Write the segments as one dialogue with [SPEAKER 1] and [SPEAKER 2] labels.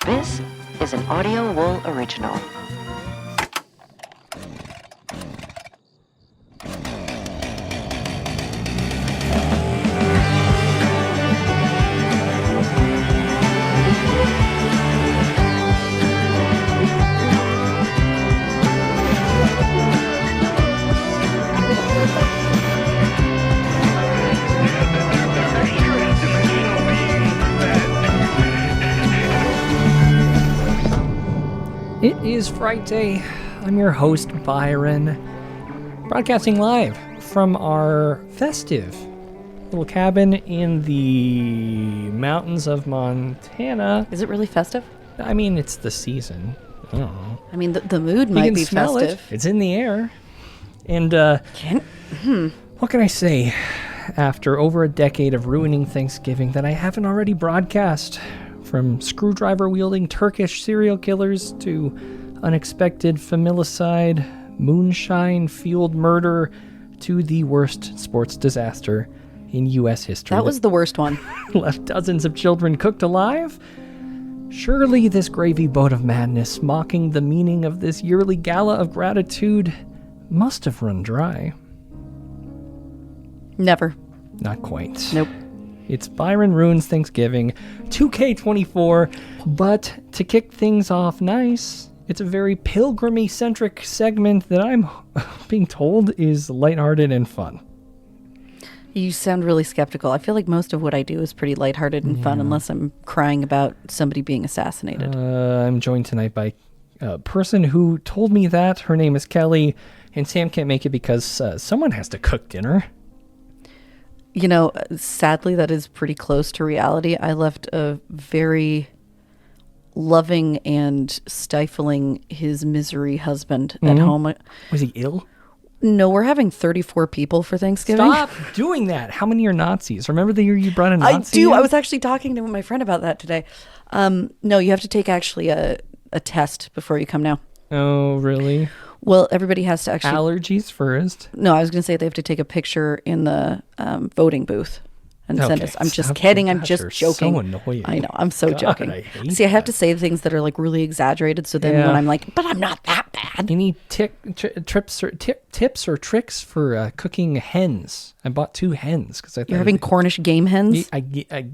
[SPEAKER 1] This is an Audio Wool original.
[SPEAKER 2] It is Frightday. I'm your host, Byron, broadcasting live from our festive little cabin in the mountains of Montana.
[SPEAKER 3] Is it really festive?
[SPEAKER 2] I mean, it's the season. I don't know.
[SPEAKER 3] I mean, the mood
[SPEAKER 2] You
[SPEAKER 3] might
[SPEAKER 2] can
[SPEAKER 3] be
[SPEAKER 2] smell
[SPEAKER 3] festive.
[SPEAKER 2] it. It's in the air. And what can I say after over a decade of ruining Thanksgiving that I haven't already broadcast? From screwdriver-wielding Turkish serial killers to unexpected familicide, moonshine, field murder, to the worst sports disaster in U.S. history.
[SPEAKER 3] That was the worst one.
[SPEAKER 2] Left dozens of children cooked alive. Surely this gravy boat of madness, mocking the meaning of this yearly gala of gratitude, must have run dry.
[SPEAKER 3] Never.
[SPEAKER 2] Not quite.
[SPEAKER 3] Nope.
[SPEAKER 2] It's Byron Ruins Thanksgiving 2K24, but to kick things off nice, it's a very Pilgrim-centric segment that I'm being told is lighthearted and fun.
[SPEAKER 3] You sound really skeptical. I feel like most of what I do is pretty lighthearted and fun unless I'm crying about somebody being assassinated.
[SPEAKER 2] I'm joined tonight by a person who told me that. Her name is Kelly, and Sam can't make it because someone has to cook dinner.
[SPEAKER 3] You know, sadly, that is pretty close to reality. I left a very loving and stifling his misery husband at home.
[SPEAKER 2] Was he ill?
[SPEAKER 3] No, we're having 34 people for Thanksgiving.
[SPEAKER 2] Stop doing that. How many are Nazis? Remember the year you brought a Nazi?
[SPEAKER 3] I do.
[SPEAKER 2] in?
[SPEAKER 3] I was actually talking to my friend about that today. No, you have to take actually a test before you come now.
[SPEAKER 2] Oh, really?
[SPEAKER 3] Well, everybody has to actually...
[SPEAKER 2] Allergies first.
[SPEAKER 3] No, I was going to say they have to take a picture in the voting booth and send
[SPEAKER 2] Okay,
[SPEAKER 3] us. I'm just
[SPEAKER 2] stop.
[SPEAKER 3] kidding. I'm
[SPEAKER 2] Gosh,
[SPEAKER 3] just
[SPEAKER 2] you're
[SPEAKER 3] joking.
[SPEAKER 2] so annoying.
[SPEAKER 3] I know. I'm so
[SPEAKER 2] God,
[SPEAKER 3] joking.
[SPEAKER 2] I hate
[SPEAKER 3] See, I have
[SPEAKER 2] that.
[SPEAKER 3] to say things that are like really exaggerated. So then
[SPEAKER 2] Yeah.
[SPEAKER 3] when I'm like, but I'm not that bad.
[SPEAKER 2] Any tips or tricks for cooking hens? I bought 2 hens because I thought
[SPEAKER 3] You're having Cornish game hens?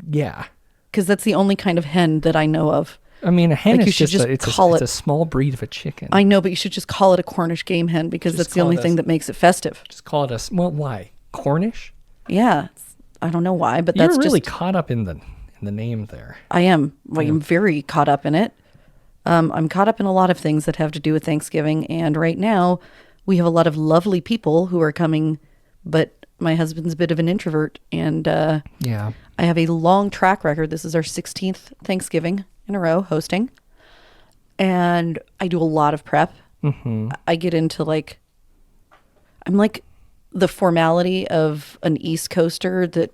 [SPEAKER 2] yeah.
[SPEAKER 3] Because that's the only kind of hen that I know of.
[SPEAKER 2] I mean, a hen
[SPEAKER 3] Like, you
[SPEAKER 2] is
[SPEAKER 3] should
[SPEAKER 2] just
[SPEAKER 3] just call
[SPEAKER 2] it's
[SPEAKER 3] it-
[SPEAKER 2] a small breed of a chicken.
[SPEAKER 3] I know, but you should just call it a Cornish game hen because
[SPEAKER 2] Just
[SPEAKER 3] that's the
[SPEAKER 2] call
[SPEAKER 3] only
[SPEAKER 2] it
[SPEAKER 3] thing that makes it festive.
[SPEAKER 2] Just call it well, why? Cornish?
[SPEAKER 3] Yeah. I don't know why, but
[SPEAKER 2] You're
[SPEAKER 3] that's
[SPEAKER 2] really
[SPEAKER 3] just...
[SPEAKER 2] caught up in the name there.
[SPEAKER 3] I am. Well, I'm very caught up in it. I'm caught up in a lot of things that have to do with Thanksgiving. And right now, we have a lot of lovely people who are coming, but my husband's a bit of an introvert. And
[SPEAKER 2] Yeah.
[SPEAKER 3] I have a long track record. This is our 16th Thanksgiving in a row hosting. And I do a lot of prep.
[SPEAKER 2] Mm-hmm.
[SPEAKER 3] I get into I'm like the formality of an East Coaster that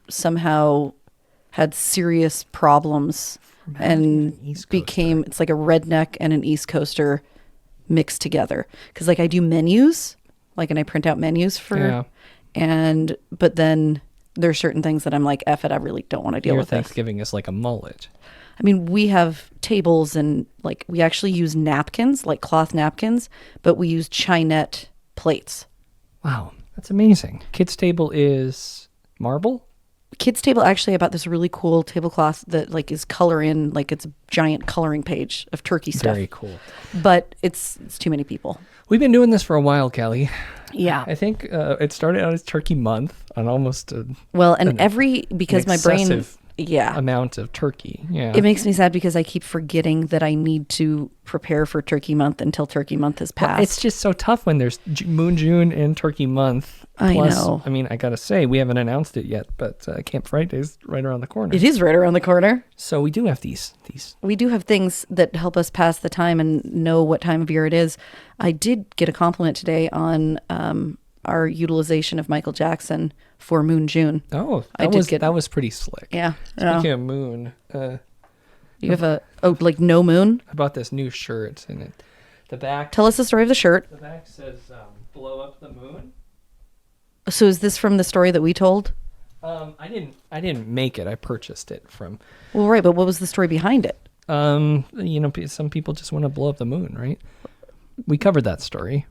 [SPEAKER 3] somehow had serious problems and
[SPEAKER 2] East
[SPEAKER 3] became, it's like a redneck and an East Coaster mixed together. Because I do menus, and I print out menus for,
[SPEAKER 2] Yeah.
[SPEAKER 3] but then there's certain things that I'm like, F it, I really don't want to deal
[SPEAKER 2] Your
[SPEAKER 3] with this.
[SPEAKER 2] Thanksgiving is like a mullet.
[SPEAKER 3] I mean, we have tables and we actually use napkins, like cloth napkins, but we use chinette plates.
[SPEAKER 2] Wow, that's amazing. Kids' table is marble?
[SPEAKER 3] Kids' table, actually, I bought this really cool tablecloth that is color in, it's a giant coloring page of turkey stuff.
[SPEAKER 2] Very cool.
[SPEAKER 3] But it's too many people.
[SPEAKER 2] We've been doing this for a while, Kelly.
[SPEAKER 3] Yeah.
[SPEAKER 2] I think it started out as Turkey Month on almost
[SPEAKER 3] Well, and because my brain,
[SPEAKER 2] excessive
[SPEAKER 3] yeah,
[SPEAKER 2] amount of turkey. Yeah.
[SPEAKER 3] it makes me sad because I keep forgetting that I need to prepare for Turkey Month until Turkey Month has passed.
[SPEAKER 2] It's just so tough when there's Moon June and Turkey Month.
[SPEAKER 3] I
[SPEAKER 2] Plus,
[SPEAKER 3] know.
[SPEAKER 2] I mean, I gotta say, we haven't announced it yet, but Camp Frightday's right around the corner.
[SPEAKER 3] It is right around the corner.
[SPEAKER 2] So we do have these.
[SPEAKER 3] We do have things that help us pass the time and know what time of year it is. I did get a compliment today on our utilization of Michael Jackson for Moon June.
[SPEAKER 2] Oh,
[SPEAKER 3] I did get-
[SPEAKER 2] that was pretty slick.
[SPEAKER 3] Yeah.
[SPEAKER 2] Speaking of moon,
[SPEAKER 3] You have no moon?
[SPEAKER 2] I bought this new shirt, and the back.
[SPEAKER 3] Tell us the story of the shirt.
[SPEAKER 2] The back says "Blow up the moon."
[SPEAKER 3] So is this from the story that we told?
[SPEAKER 2] I didn't make it. I purchased it from.
[SPEAKER 3] Well, right, but what was the story behind it?
[SPEAKER 2] Some people just want to blow up the moon, right? We covered that story.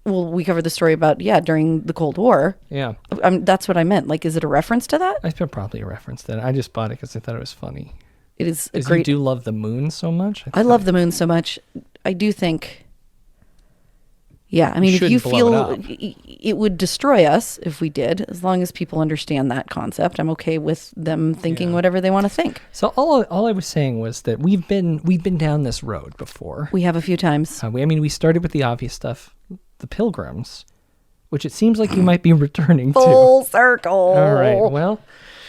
[SPEAKER 3] Well, we covered the story about, during the Cold War.
[SPEAKER 2] Yeah.
[SPEAKER 3] That's what I meant. Like, is it a reference to that?
[SPEAKER 2] I should probably reference that. I just bought it because I thought it was funny.
[SPEAKER 3] It is a
[SPEAKER 2] Because
[SPEAKER 3] great...
[SPEAKER 2] you do love the moon so much?
[SPEAKER 3] I love the moon so much. I do think... Yeah, I mean, if you
[SPEAKER 2] shouldn't blow
[SPEAKER 3] feel
[SPEAKER 2] it
[SPEAKER 3] it would destroy us if we did, as long as people understand that concept, I'm okay with them thinking whatever they want to think.
[SPEAKER 2] So all I was saying was that we've been down this road before.
[SPEAKER 3] We have a few times.
[SPEAKER 2] We started with the obvious stuff, the Pilgrims, which it seems like you might be returning to.
[SPEAKER 3] Full circle.
[SPEAKER 2] All right.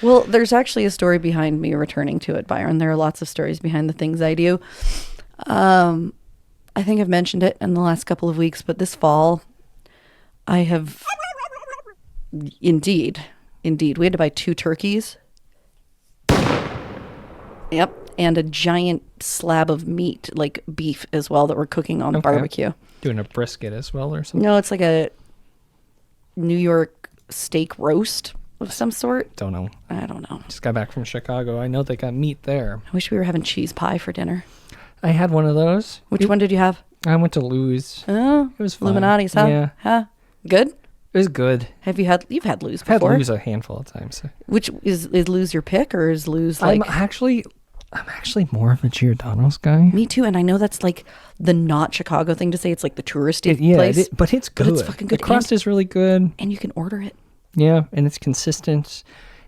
[SPEAKER 3] Well, there's actually a story behind me returning to it, Byron. There are lots of stories behind the things I do. I think I've mentioned it in the last couple of weeks, but this fall, I have... Indeed. We had to buy 2 turkeys. Yep. And a giant slab of meat, like beef as well, that we're cooking on barbecue.
[SPEAKER 2] Doing a brisket as well or something?
[SPEAKER 3] No, it's like a New York steak roast of some sort.
[SPEAKER 2] Don't know.
[SPEAKER 3] I don't know.
[SPEAKER 2] Just got back from Chicago. I know they got meat there.
[SPEAKER 3] I wish we were having cheese pie for dinner.
[SPEAKER 2] I had one of those.
[SPEAKER 3] Which one did you have?
[SPEAKER 2] I went to Lou's.
[SPEAKER 3] Oh,
[SPEAKER 2] it was fun.
[SPEAKER 3] Illuminati's, huh?
[SPEAKER 2] Yeah.
[SPEAKER 3] Huh? Good?
[SPEAKER 2] It was good.
[SPEAKER 3] You've had Lou's
[SPEAKER 2] I've
[SPEAKER 3] before?
[SPEAKER 2] had Lou's a handful of times.
[SPEAKER 3] Which is Lou's your pick, or is Lou's like...
[SPEAKER 2] I'm actually more of a Giordano's guy.
[SPEAKER 3] Me too, and I know that's like the not Chicago thing to say. It's like the touristy place.
[SPEAKER 2] But it's good.
[SPEAKER 3] But it's fucking good.
[SPEAKER 2] The crust is really good.
[SPEAKER 3] And you can order it.
[SPEAKER 2] Yeah, and it's consistent.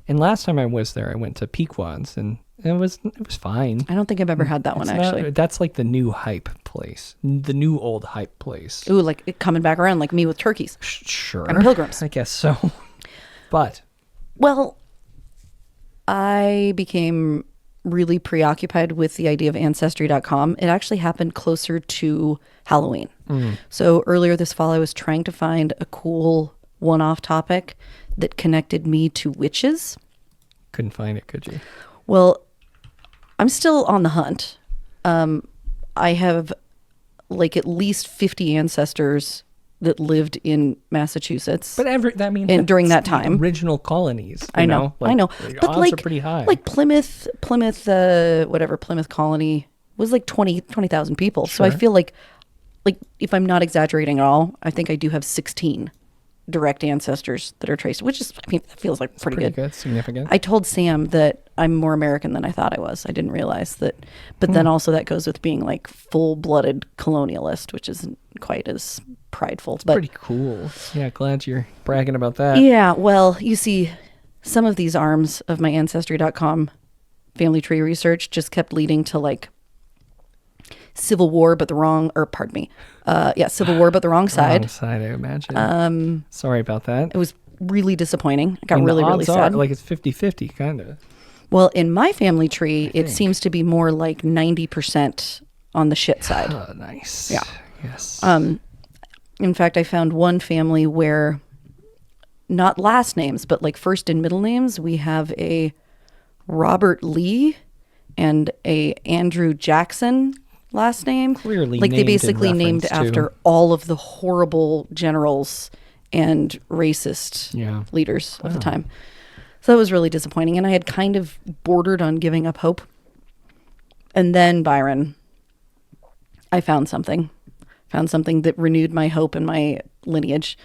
[SPEAKER 2] And last time I was there, I went to Pequod's, and it was fine.
[SPEAKER 3] I don't think I've ever had that one, actually.
[SPEAKER 2] That's like the new hype place. The new old hype place.
[SPEAKER 3] Ooh, like it coming back around, like me with turkeys.
[SPEAKER 2] Sure.
[SPEAKER 3] And Pilgrims.
[SPEAKER 2] I guess so. But.
[SPEAKER 3] Well, I became really preoccupied with the idea of ancestry.com. It actually happened closer to Halloween. So earlier this fall, I was trying to find a cool one-off topic that connected me to witches.
[SPEAKER 2] Couldn't find it, could you?
[SPEAKER 3] Well, I'm still on the hunt. I have like at least 50 ancestors that lived in Massachusetts.
[SPEAKER 2] But
[SPEAKER 3] during that time,
[SPEAKER 2] original colonies.
[SPEAKER 3] I know.
[SPEAKER 2] The
[SPEAKER 3] but
[SPEAKER 2] odds are pretty high.
[SPEAKER 3] Like Plymouth, Plymouth colony was like 20,000 people.
[SPEAKER 2] Sure.
[SPEAKER 3] So I feel like if I'm not exaggerating at all, I think I do have 16 direct ancestors that are traced, which is, that feels like pretty good.
[SPEAKER 2] Significant.
[SPEAKER 3] I told Sam that I'm more American than I thought I was. I didn't realize that. But then also that goes with being like full-blooded colonialist, which isn't quite as prideful. But
[SPEAKER 2] pretty cool. Yeah, glad you're bragging about that.
[SPEAKER 3] yeah, well, you see, some of these arms of my Ancestry.com family tree research just kept leading to like Civil War, but the wrong, or pardon me. Civil War, but the wrong side.
[SPEAKER 2] Wrong side, I imagine. Sorry about that.
[SPEAKER 3] It was really disappointing. I got really sad.
[SPEAKER 2] Like it's 50-50, kind of.
[SPEAKER 3] Well, in my family tree, it seems to be more like 90% on the shit side.
[SPEAKER 2] Oh, nice.
[SPEAKER 3] Yeah.
[SPEAKER 2] Yes.
[SPEAKER 3] In fact, I found one family where not last names, but like first and middle names, we have a Robert Lee and a Andrew Jackson last name.
[SPEAKER 2] Clearly
[SPEAKER 3] like they
[SPEAKER 2] named in
[SPEAKER 3] basically named
[SPEAKER 2] reference
[SPEAKER 3] after all of the horrible generals and racist leaders of the time. So that was really disappointing. And I had kind of bordered on giving up hope. And then, Byron, I found something that renewed my hope in my lineage,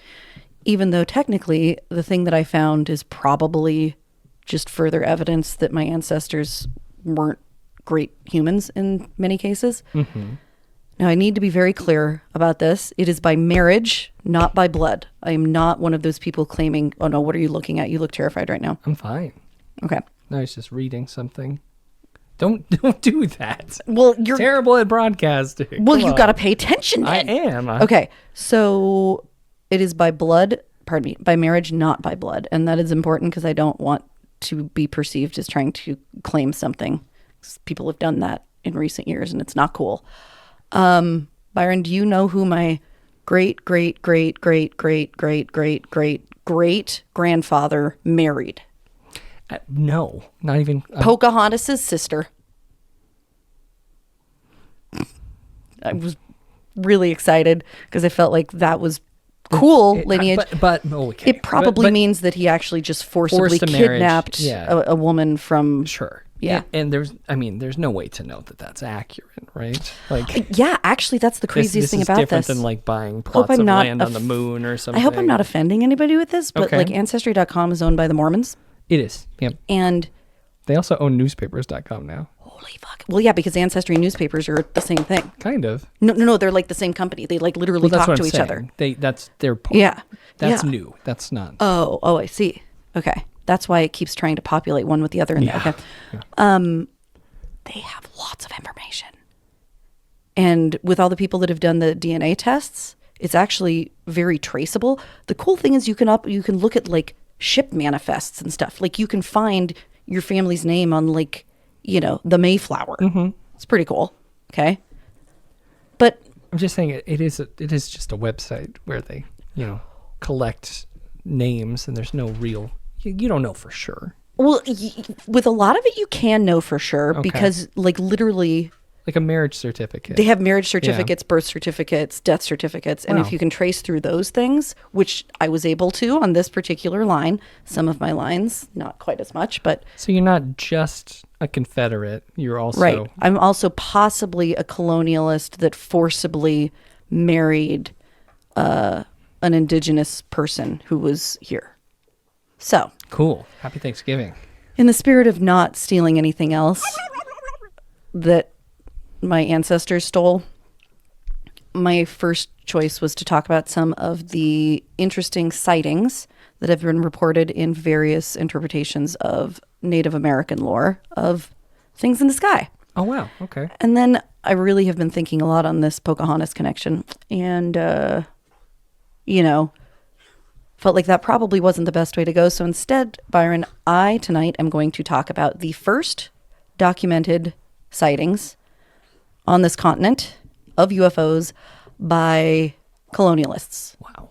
[SPEAKER 3] even though technically the thing that I found is probably just further evidence that my ancestors weren't great humans in many cases. Mm-hmm. Now, I need to be very clear about this. It is by marriage, not by blood. I am not one of those people claiming, oh no, what are you looking at? You look terrified right now.
[SPEAKER 2] I'm fine.
[SPEAKER 3] Okay.
[SPEAKER 2] No, I was just reading something. Don't do that.
[SPEAKER 3] Well, you're
[SPEAKER 2] terrible at broadcasting.
[SPEAKER 3] Well, you got to pay attention then.
[SPEAKER 2] I am.
[SPEAKER 3] Okay. So it is by marriage, not by blood. And that is important because I don't want to be perceived as trying to claim something. People have done that in recent years and it's not cool. Byron, do you know who my great grandfather married?
[SPEAKER 2] No, not even.
[SPEAKER 3] Pocahontas' sister. I was really excited because I felt like that was cool lineage.
[SPEAKER 2] Okay.
[SPEAKER 3] It probably means that he actually just forcibly kidnapped a woman from Yeah.
[SPEAKER 2] And there's no way to know that that's accurate, right? Like,
[SPEAKER 3] yeah, actually, that's the craziest thing about
[SPEAKER 2] this is different
[SPEAKER 3] this.
[SPEAKER 2] than like buying plots of land on the moon or something.
[SPEAKER 3] I hope I'm not offending anybody with this, but like Ancestry.com is owned by the Mormons.
[SPEAKER 2] It is. Yep.
[SPEAKER 3] And
[SPEAKER 2] they also own newspapers.com now.
[SPEAKER 3] Holy fuck. Well, yeah, because Ancestry and newspapers are the same thing.
[SPEAKER 2] Kind of.
[SPEAKER 3] No, they're like the same company. They like literally talk to each other.
[SPEAKER 2] That's their point.
[SPEAKER 3] Yeah.
[SPEAKER 2] That's new. That's not.
[SPEAKER 3] Oh, I see. Okay. That's why it keeps trying to populate one with the other in there. Okay.
[SPEAKER 2] Yeah.
[SPEAKER 3] They have lots of information. And with all the people that have done the DNA tests, it's actually very traceable. The cool thing is you can look at like ship manifests and stuff. Like you can find your family's name on like, the Mayflower. Mm-hmm. It's pretty cool. Okay. But
[SPEAKER 2] I'm just saying it is just a website where they, collect names and there's no real, you don't know for sure.
[SPEAKER 3] Well, with a lot of it, you can know for sure because, like, literally,
[SPEAKER 2] like a marriage certificate.
[SPEAKER 3] They have marriage certificates, birth certificates, death certificates, and if you can trace through those things, which I was able to on this particular line, some of my lines not quite as much, but
[SPEAKER 2] so you're not just a Confederate. You're also
[SPEAKER 3] right. I'm also possibly a colonialist that forcibly married an indigenous person who was here. So
[SPEAKER 2] cool. Happy Thanksgiving.
[SPEAKER 3] In the spirit of not stealing anything else that my ancestors stole, my first choice was to talk about some of the interesting sightings that have been reported in various interpretations of Native American lore of things in the sky.
[SPEAKER 2] Oh, wow. Okay.
[SPEAKER 3] And then I really have been thinking a lot on this Pocahontas connection. And, felt like that probably wasn't the best way to go. So instead, Byron, I tonight am going to talk about the first documented sightings on this continent of UFOs by colonialists.
[SPEAKER 2] Wow.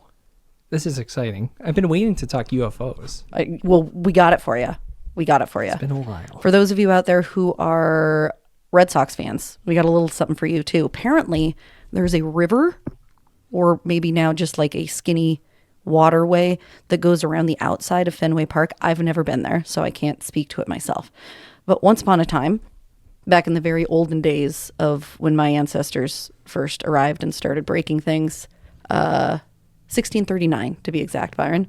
[SPEAKER 2] This is exciting. I've been waiting to talk UFOs.
[SPEAKER 3] We got it for you. It's
[SPEAKER 2] been a while.
[SPEAKER 3] For those of you out there who are Red Sox fans, we got a little something for you too. Apparently, there's a river, or maybe now just like a skinny waterway that goes around the outside of Fenway Park. I've never been there, so I can't speak to it myself. But once upon a time, back in the very olden days of when my ancestors first arrived and started breaking things, 1639 to be exact, Byron,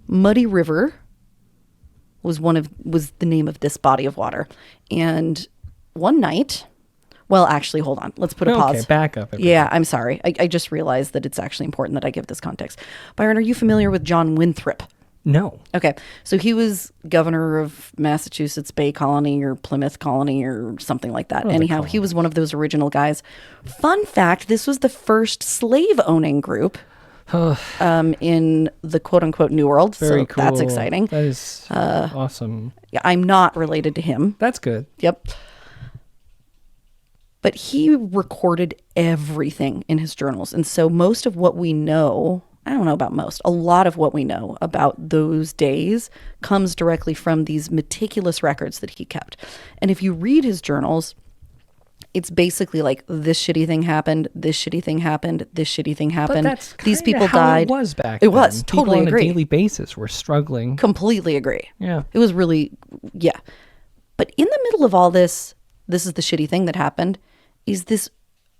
[SPEAKER 3] Muddy River was the name of this body of water. And one night, well, actually, hold on. Let's put a pause.
[SPEAKER 2] Okay, back up. Everybody.
[SPEAKER 3] Yeah, I'm sorry. I just realized that it's actually important that I give this context. Byron, are you familiar with John Winthrop?
[SPEAKER 2] No.
[SPEAKER 3] Okay. So he was governor of Massachusetts Bay Colony or Plymouth Colony or something like that. Anyhow, he was one of those original guys. Fun fact, this was the first slave-owning group in the quote-unquote New World.
[SPEAKER 2] Very
[SPEAKER 3] so
[SPEAKER 2] cool.
[SPEAKER 3] That's exciting.
[SPEAKER 2] That is awesome.
[SPEAKER 3] Yeah, I'm not related to him.
[SPEAKER 2] That's good.
[SPEAKER 3] Yep. But he recorded everything in his journals. And so most of what we know, I don't know about most, a lot of what we know about those days comes directly from these meticulous records that he kept. And if you read his journals, it's basically like this shitty thing happened, this shitty thing happened, this shitty thing happened.
[SPEAKER 2] But that's
[SPEAKER 3] these people
[SPEAKER 2] how
[SPEAKER 3] died.
[SPEAKER 2] It was back
[SPEAKER 3] It
[SPEAKER 2] then.
[SPEAKER 3] was.
[SPEAKER 2] People
[SPEAKER 3] Totally
[SPEAKER 2] on
[SPEAKER 3] agree.
[SPEAKER 2] a daily basis were struggling.
[SPEAKER 3] Completely agree.
[SPEAKER 2] Yeah.
[SPEAKER 3] It was really, yeah. But in the middle of all this is the shitty thing that happened, is this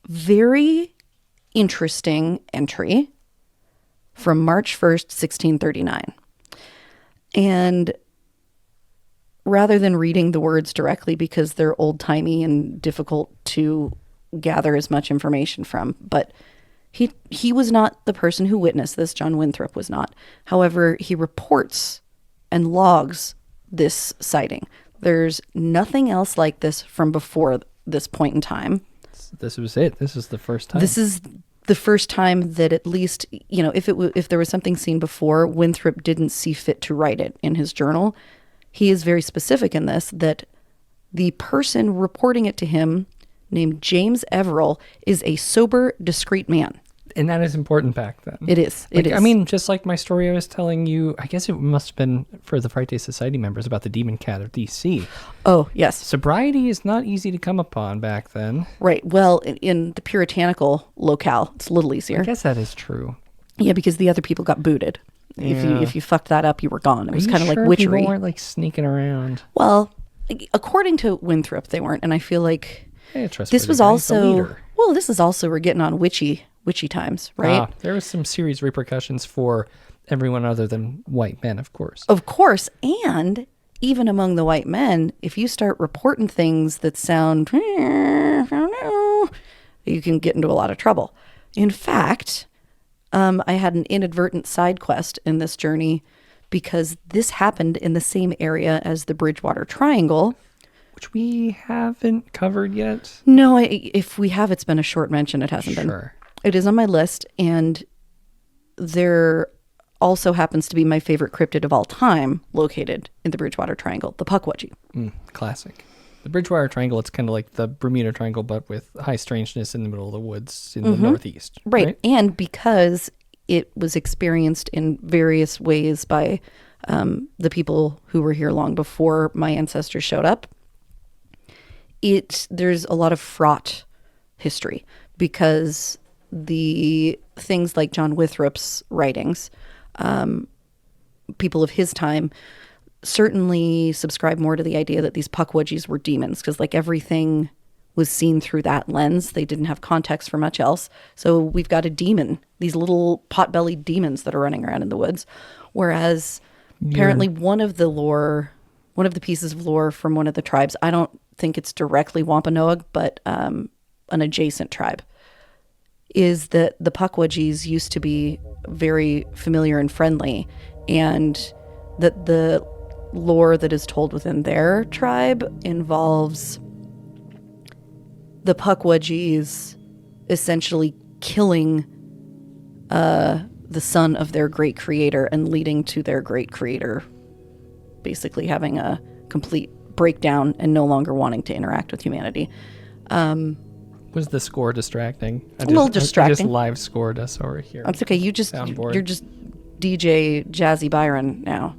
[SPEAKER 3] very interesting entry from March 1st, 1639. And rather than reading the words directly because they're old-timey and difficult to gather as much information from, but he was not the person who witnessed this. John Winthrop was not. However, he reports and logs this sighting. There's nothing else like this from before this point in time.
[SPEAKER 2] This was it. This is the first time.
[SPEAKER 3] This is the first time that at least, if there was something seen before, Winthrop didn't see fit to write it in his journal. He is very specific in this, that the person reporting it to him, named James Everell, is a sober, discreet man.
[SPEAKER 2] And that is important back then.
[SPEAKER 3] It is. It is.
[SPEAKER 2] I mean, just like my story I was telling you, I guess it must have been for the Frightday Society members about the Demon Cat of DC.
[SPEAKER 3] Oh, yes.
[SPEAKER 2] Sobriety is not easy to come upon back then.
[SPEAKER 3] Right. Well, in the puritanical locale, it's a little easier.
[SPEAKER 2] I guess that is true.
[SPEAKER 3] Yeah, because the other people got booted.
[SPEAKER 2] Yeah.
[SPEAKER 3] If you fucked that up, you were gone. It was kind of like
[SPEAKER 2] People
[SPEAKER 3] witchery.
[SPEAKER 2] weren't like sneaking around.
[SPEAKER 3] Well, according to Winthrop, they weren't. And I feel like this was
[SPEAKER 2] He's a
[SPEAKER 3] also,
[SPEAKER 2] leader.
[SPEAKER 3] well, this is also, we're getting on witchy times, right?
[SPEAKER 2] There was some serious repercussions for everyone other than white men, of course.
[SPEAKER 3] Of course. And even among the white men, if you start reporting things that sound, I don't know, you can get into a lot of trouble. In fact, I had an inadvertent side quest in this journey because this happened in the same area as the Bridgewater Triangle.
[SPEAKER 2] Which we haven't covered yet.
[SPEAKER 3] No, if we have, it's been a short mention. It hasn't been. It is on my list, and there also happens to be my favorite cryptid of all time located in the Bridgewater Triangle, the Pukwudgie.
[SPEAKER 2] Classic. The Bridgewater Triangle, it's kind of like the Bermuda Triangle, but with high strangeness in the middle of the woods in the northeast.
[SPEAKER 3] Right. And because it was experienced in various ways by the people who were here long before my ancestors showed up, there's a lot of fraught history because the things like John Winthrop's writings, people of his time certainly subscribe more to the idea that these Pukwudgies were demons because like everything was seen through that lens. They didn't have context for much else. So we've got a demon, these little pot-bellied demons that are running around in the woods. Whereas apparently one of the pieces of lore from one of the tribes, I don't think it's directly Wampanoag, but an adjacent tribe, is that the Pukwudgies used to be very familiar and friendly, and that the lore that is told within their tribe involves the Pukwudgies essentially killing the son of their great creator and leading to their great creator basically having a complete breakdown and no longer wanting to interact with humanity.
[SPEAKER 2] Was the score distracting?
[SPEAKER 3] A little distracting.
[SPEAKER 2] I just live scored us over here.
[SPEAKER 3] That's okay. You're just DJ Jazzy Byron now.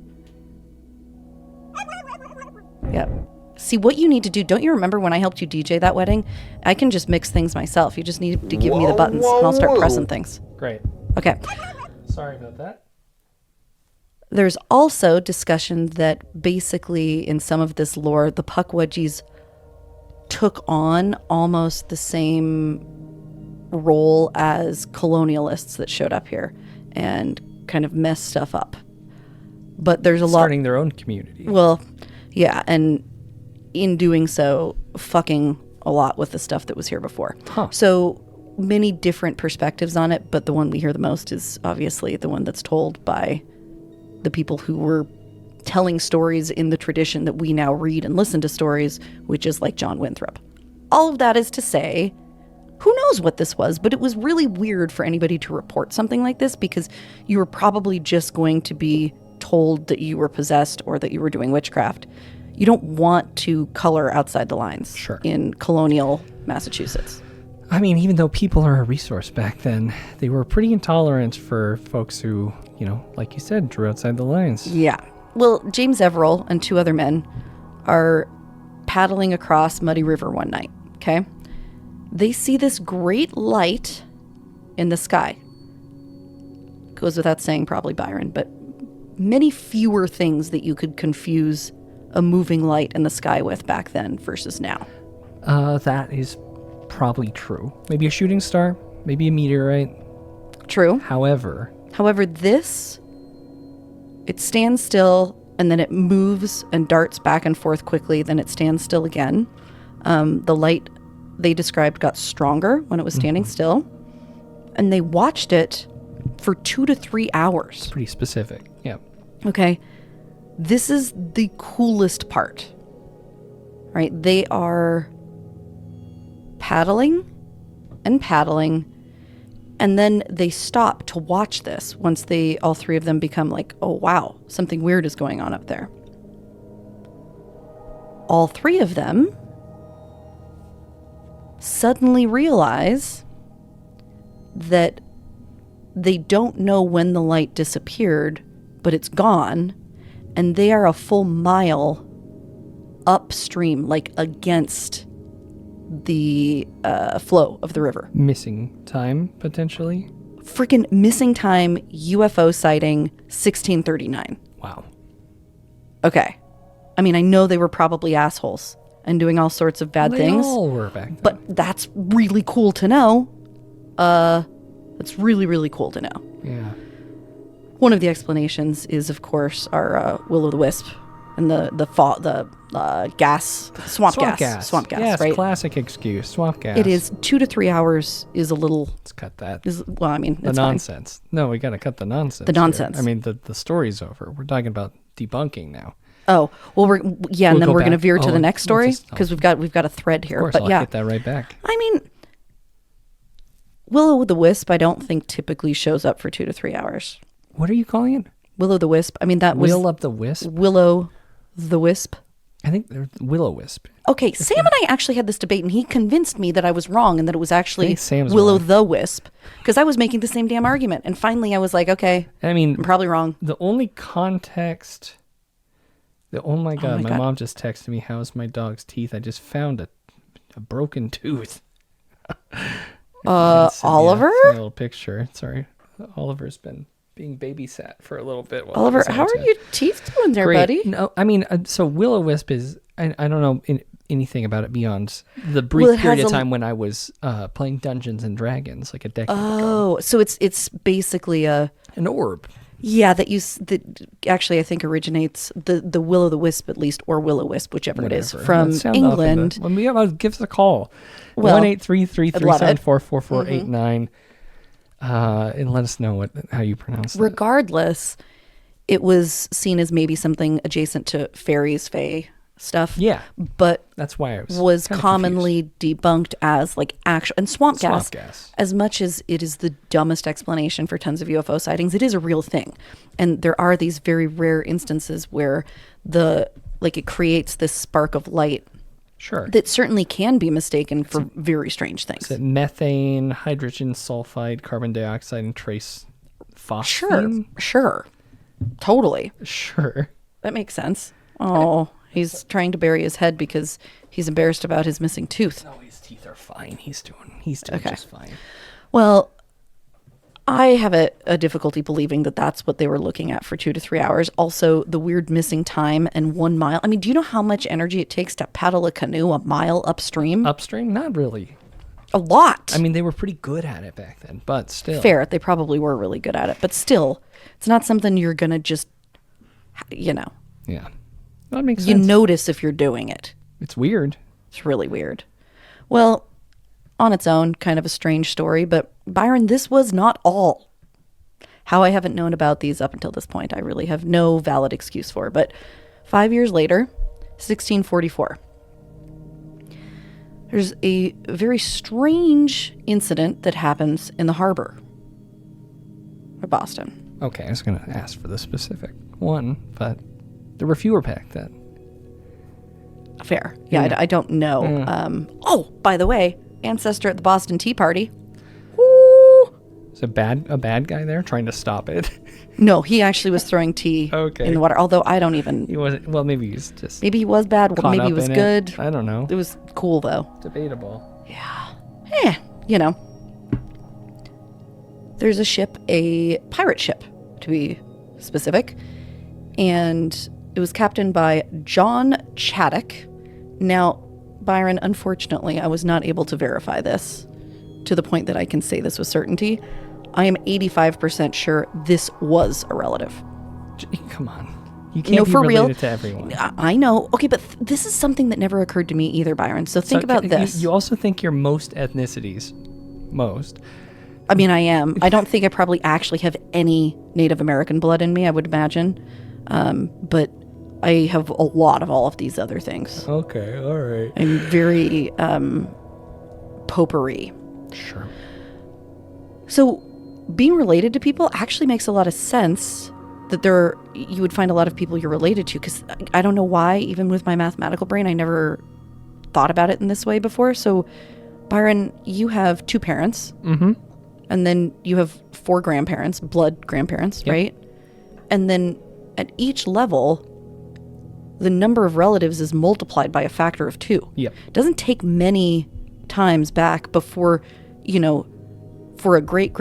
[SPEAKER 3] Yep. See, what you need to do, don't you remember when I helped you DJ that wedding? I can just mix things myself. You just need to give me the buttons and I'll start pressing things.
[SPEAKER 2] Great.
[SPEAKER 3] Okay.
[SPEAKER 2] Sorry about that.
[SPEAKER 3] There's also discussion that basically in some of this lore, the Pukwudgies took on almost the same role as colonialists that showed up here and kind of messed stuff up. But there's
[SPEAKER 2] starting their own community.
[SPEAKER 3] Well, yeah, and in doing so, fucking a lot with the stuff that was here before. So many different perspectives on it, but the one we hear the most is obviously the one that's told by the people who were telling stories in the tradition that we now read and listen to stories, which is like John Winthrop. All of that is to say, who knows what this was, but it was really weird for anybody to report something like this because you were probably just going to be told that you were possessed or that you were doing witchcraft. You don't want to color outside the lines in colonial Massachusetts.
[SPEAKER 2] I mean, even though people are a resource back then, they were pretty intolerant for folks who, like you said, drew outside the lines.
[SPEAKER 3] Yeah. Well, James Everell and two other men are paddling across Muddy River one night, okay? They see this great light in the sky. Goes without saying, probably Byron, but many fewer things that you could confuse a moving light in the sky with back then versus now.
[SPEAKER 2] That is probably true. Maybe a shooting star, maybe a meteorite.
[SPEAKER 3] True.
[SPEAKER 2] However,
[SPEAKER 3] this, it stands still and then it moves and darts back and forth quickly, then it stands still again. The light they described got stronger when it was standing still, and they watched it for 2 to 3 hours.
[SPEAKER 2] Pretty specific, yeah.
[SPEAKER 3] Okay. This is the coolest part, right? They are paddling, and then they stop to watch this once all three of them become like, oh, wow, something weird is going on up there. All three of them suddenly realize that they don't know when the light disappeared, but it's gone, and they are a full mile upstream, like against the flow of the river.
[SPEAKER 2] Missing time, potentially?
[SPEAKER 3] Freaking missing time, UFO sighting, 1639.
[SPEAKER 2] Wow.
[SPEAKER 3] Okay. I mean, I know they were probably assholes and doing all sorts of bad things.
[SPEAKER 2] They all were back then.
[SPEAKER 3] But that's really cool to know. It's really, really cool to know.
[SPEAKER 2] Yeah.
[SPEAKER 3] One of the explanations is, of course, our will-o'-the-wisp and the gas, swamp gas,
[SPEAKER 2] yes,
[SPEAKER 3] right?
[SPEAKER 2] Classic excuse, swamp gas.
[SPEAKER 3] It is 2 to 3 hours is a little.
[SPEAKER 2] Let's cut that.
[SPEAKER 3] Well, I mean,
[SPEAKER 2] The
[SPEAKER 3] it's
[SPEAKER 2] nonsense. Fine. No, we got to cut the nonsense.
[SPEAKER 3] The nonsense.
[SPEAKER 2] Here. I mean, the story's over. We're talking about debunking now.
[SPEAKER 3] Oh, well, and then we're going to veer to the next story because we've got a thread here.
[SPEAKER 2] Of course,
[SPEAKER 3] but
[SPEAKER 2] I'll
[SPEAKER 3] yeah,
[SPEAKER 2] get that right back.
[SPEAKER 3] I mean, will-o'-the-wisp, I don't think typically shows up for 2 to 3 hours.
[SPEAKER 2] What are you calling it?
[SPEAKER 3] Will-o'-the-wisp. I mean, that was
[SPEAKER 2] Will-o'-the-wisp.
[SPEAKER 3] Will-o'-the-wisp.
[SPEAKER 2] I think they're willow-wisp.
[SPEAKER 3] Okay, Sam and I actually had this debate, and he convinced me that I was wrong and that it was actually
[SPEAKER 2] Sam's
[SPEAKER 3] will-o'-the-wisp because I was making the same damn argument. And finally, I was like, okay,
[SPEAKER 2] I mean,
[SPEAKER 3] I'm probably wrong.
[SPEAKER 2] The only context. Oh my god! My mom just texted me. How's my dog's teeth? I just found a broken tooth.
[SPEAKER 3] Oliver?
[SPEAKER 2] Yeah, a little picture. Sorry, Oliver's been being babysat for a little bit.
[SPEAKER 3] Oliver, how are your teeth doing there,
[SPEAKER 2] Great.
[SPEAKER 3] buddy?
[SPEAKER 2] No, I mean, so will-o'-wisp is. I don't know anything about it beyond the brief period of time when I was playing Dungeons and Dragons, like a decade ago.
[SPEAKER 3] Oh, so it's basically
[SPEAKER 2] an orb.
[SPEAKER 3] Yeah, that actually I think originates the will-o'-the-wisp at least, or will-o'-wisp, whichever it is, from England.
[SPEAKER 2] When we give us a call,
[SPEAKER 3] well,
[SPEAKER 2] 1-833-374-4489, and let us know how you pronounce it.
[SPEAKER 3] Regardless, it was seen as maybe something adjacent to fairies, fae stuff.
[SPEAKER 2] Yeah,
[SPEAKER 3] but
[SPEAKER 2] that's why I
[SPEAKER 3] was commonly debunked as like actual and swamp gas. As much as it is the dumbest explanation for tons of UFO sightings, it is a real thing, and there are these very rare instances where it creates this spark of light.
[SPEAKER 2] Sure.
[SPEAKER 3] That certainly can be mistaken for very strange things.
[SPEAKER 2] Is it methane, hydrogen sulfide, carbon dioxide, and trace phosphine?
[SPEAKER 3] Sure. Totally.
[SPEAKER 2] Sure.
[SPEAKER 3] That makes sense. Oh. He's trying to bury his head because he's embarrassed about his missing tooth.
[SPEAKER 2] No, his teeth are fine. He's doing just fine.
[SPEAKER 3] Well, I have a difficulty believing that that's what they were looking at for 2 to 3 hours. Also, the weird missing time and 1 mile. I mean, do you know how much energy it takes to paddle a canoe a mile upstream?
[SPEAKER 2] Upstream? Not really.
[SPEAKER 3] A lot.
[SPEAKER 2] I mean, they were pretty good at it back then, but still.
[SPEAKER 3] Fair. They probably were really good at it. But still, it's not something you're going to just,
[SPEAKER 2] Yeah. That makes sense.
[SPEAKER 3] You notice if you're doing it.
[SPEAKER 2] It's weird.
[SPEAKER 3] It's really weird. Well, on its own, kind of a strange story, but Byron, this was not all. How I haven't known about these up until this point, I really have no valid excuse for. But 5 years later, 1644, there's a very strange incident that happens in the harbor of Boston.
[SPEAKER 2] Okay, I was going to ask for the specific one, but there were fewer back then.
[SPEAKER 3] Fair. Yeah, I don't know. Oh, by the way, ancestor at the Boston Tea Party. Woo!
[SPEAKER 2] Is a bad guy there trying to stop it?
[SPEAKER 3] No, he actually was throwing tea in the water. Although I don't even.
[SPEAKER 2] He wasn't. Well, maybe he was just.
[SPEAKER 3] Maybe he was bad. Maybe he was good.
[SPEAKER 2] I don't know.
[SPEAKER 3] It was cool though.
[SPEAKER 2] Debatable.
[SPEAKER 3] Yeah. There's a ship, a pirate ship, to be specific, and it was captained by John Chaddock. Now, Byron, unfortunately, I was not able to verify this to the point that I can say this with certainty. I am 85% sure this was a relative.
[SPEAKER 2] Come on. You can't be related to everyone.
[SPEAKER 3] I know. Okay, but this is something that never occurred to me either, Byron. So think about this.
[SPEAKER 2] You also think you're most ethnicities. Most.
[SPEAKER 3] I mean, I am. I don't think I probably actually have any Native American blood in me, I would imagine. But I have a lot of all of these other things.
[SPEAKER 2] Okay, all right.
[SPEAKER 3] I'm very potpourri.
[SPEAKER 2] Sure.
[SPEAKER 3] So being related to people actually makes a lot of sense that you would find a lot of people you're related to, because I don't know why, even with my mathematical brain, I never thought about it in this way before. So, Byron, you have 2 parents.
[SPEAKER 2] Mm-hmm.
[SPEAKER 3] And then you have 4 grandparents, blood grandparents,
[SPEAKER 2] yep.
[SPEAKER 3] right? And then at each level, the number of relatives is multiplied by a factor of 2.
[SPEAKER 2] Yep.
[SPEAKER 3] It doesn't take many times back before, for a great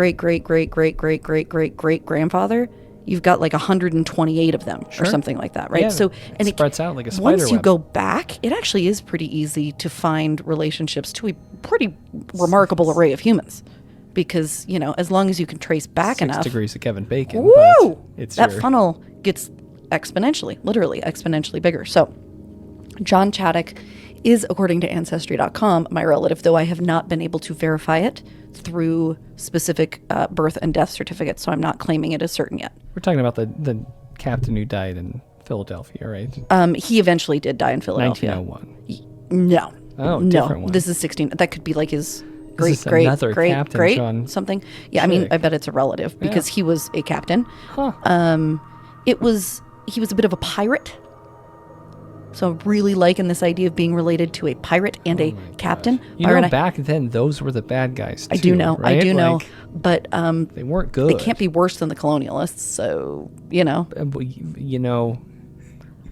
[SPEAKER 3] grandfather, you've got like 128 of them or something like that, right?
[SPEAKER 2] Yeah,
[SPEAKER 3] So
[SPEAKER 2] it spreads out like a spider
[SPEAKER 3] once you
[SPEAKER 2] web.
[SPEAKER 3] go back, it actually is pretty easy to find relationships to a pretty remarkable array of humans. Because, you know, as long as you can trace back
[SPEAKER 2] 6
[SPEAKER 3] enough.
[SPEAKER 2] degrees of Kevin Bacon.
[SPEAKER 3] Woo!
[SPEAKER 2] But it's
[SPEAKER 3] That
[SPEAKER 2] your,
[SPEAKER 3] funnel gets exponentially, literally exponentially bigger. So, John Chaddock is, according to Ancestry.com, my relative, though I have not been able to verify it through specific birth and death certificates, so I'm not claiming it as certain yet.
[SPEAKER 2] We're talking about the captain who died in Philadelphia, right?
[SPEAKER 3] He eventually did die in Philadelphia.
[SPEAKER 2] 1901.
[SPEAKER 3] No.
[SPEAKER 2] Oh,
[SPEAKER 3] no.
[SPEAKER 2] different one.
[SPEAKER 3] This is 16. That could be like his
[SPEAKER 2] This is another Captain
[SPEAKER 3] great
[SPEAKER 2] John
[SPEAKER 3] something. Yeah, I mean,
[SPEAKER 2] Chick.
[SPEAKER 3] I bet it's a relative because he was a captain.
[SPEAKER 2] Huh.
[SPEAKER 3] He was a bit of a pirate. So I'm really liking this idea of being related to a pirate and a captain.
[SPEAKER 2] You
[SPEAKER 3] Byron,
[SPEAKER 2] know, back then, those were the bad guys, too,
[SPEAKER 3] I do know.
[SPEAKER 2] right?
[SPEAKER 3] I do know.
[SPEAKER 2] Like,
[SPEAKER 3] But
[SPEAKER 2] they weren't good.
[SPEAKER 3] they can't be worse than the colonialists. So, you know,
[SPEAKER 2] You know,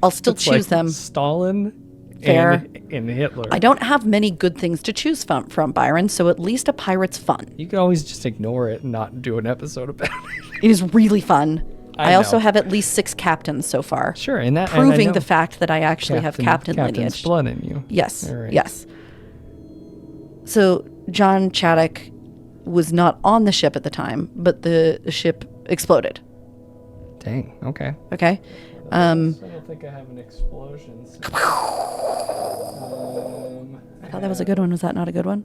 [SPEAKER 3] I'll still
[SPEAKER 2] it's
[SPEAKER 3] choose
[SPEAKER 2] like
[SPEAKER 3] them.
[SPEAKER 2] Stalin
[SPEAKER 3] Fair.
[SPEAKER 2] and Hitler.
[SPEAKER 3] I don't have many good things to choose from, Byron. So at least a pirate's fun.
[SPEAKER 2] You could always just ignore it and not do an episode about it.
[SPEAKER 3] It is really fun.
[SPEAKER 2] I
[SPEAKER 3] I also
[SPEAKER 2] know.
[SPEAKER 3] have at least 6 captains so far.
[SPEAKER 2] Sure, and that and I
[SPEAKER 3] Proving
[SPEAKER 2] know
[SPEAKER 3] the fact that I actually have captain
[SPEAKER 2] captain's
[SPEAKER 3] lineage.
[SPEAKER 2] blood in you.
[SPEAKER 3] Yes.
[SPEAKER 2] All right.
[SPEAKER 3] Yes. So John Chaddock was not on the ship at the time, but the ship exploded.
[SPEAKER 2] Dang. Okay.
[SPEAKER 3] Okay.
[SPEAKER 2] I don't think I have an explosion.
[SPEAKER 3] I thought that was a good one. Was that not a good one?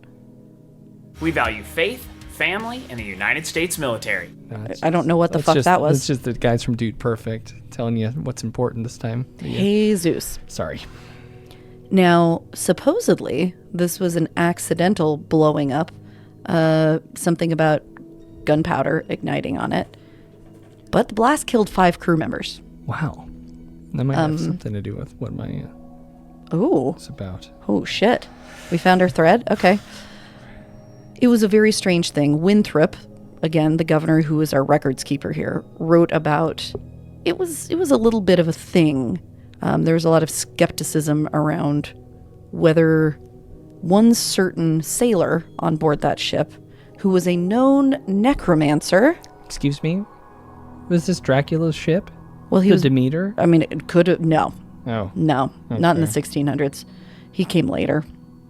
[SPEAKER 4] We value faith, family, and the United States military.
[SPEAKER 3] I don't know what the fuck that was.
[SPEAKER 2] It's just the guys from Dude Perfect telling you what's important this time.
[SPEAKER 3] Jesus.
[SPEAKER 2] Sorry.
[SPEAKER 3] Now, supposedly, this was an accidental blowing up. Something about gunpowder igniting on it. But the blast killed 5 crew members.
[SPEAKER 2] Wow. That might have something to do with what my
[SPEAKER 3] Ooh.
[SPEAKER 2] it's about.
[SPEAKER 3] Oh, shit. We found our thread? Okay. It was a very strange thing. Winthrop, again, the governor who is our records keeper here, wrote about... It was a little bit of a thing. There was a lot of skepticism around whether one certain sailor on board that ship, who was a known necromancer...
[SPEAKER 2] Excuse me? Was this Dracula's ship?
[SPEAKER 3] Well, he
[SPEAKER 2] The
[SPEAKER 3] was...
[SPEAKER 2] Demeter?
[SPEAKER 3] I mean, it could have... No.
[SPEAKER 2] Oh.
[SPEAKER 3] No. Not in the
[SPEAKER 2] Okay.
[SPEAKER 3] 1600s. He came later.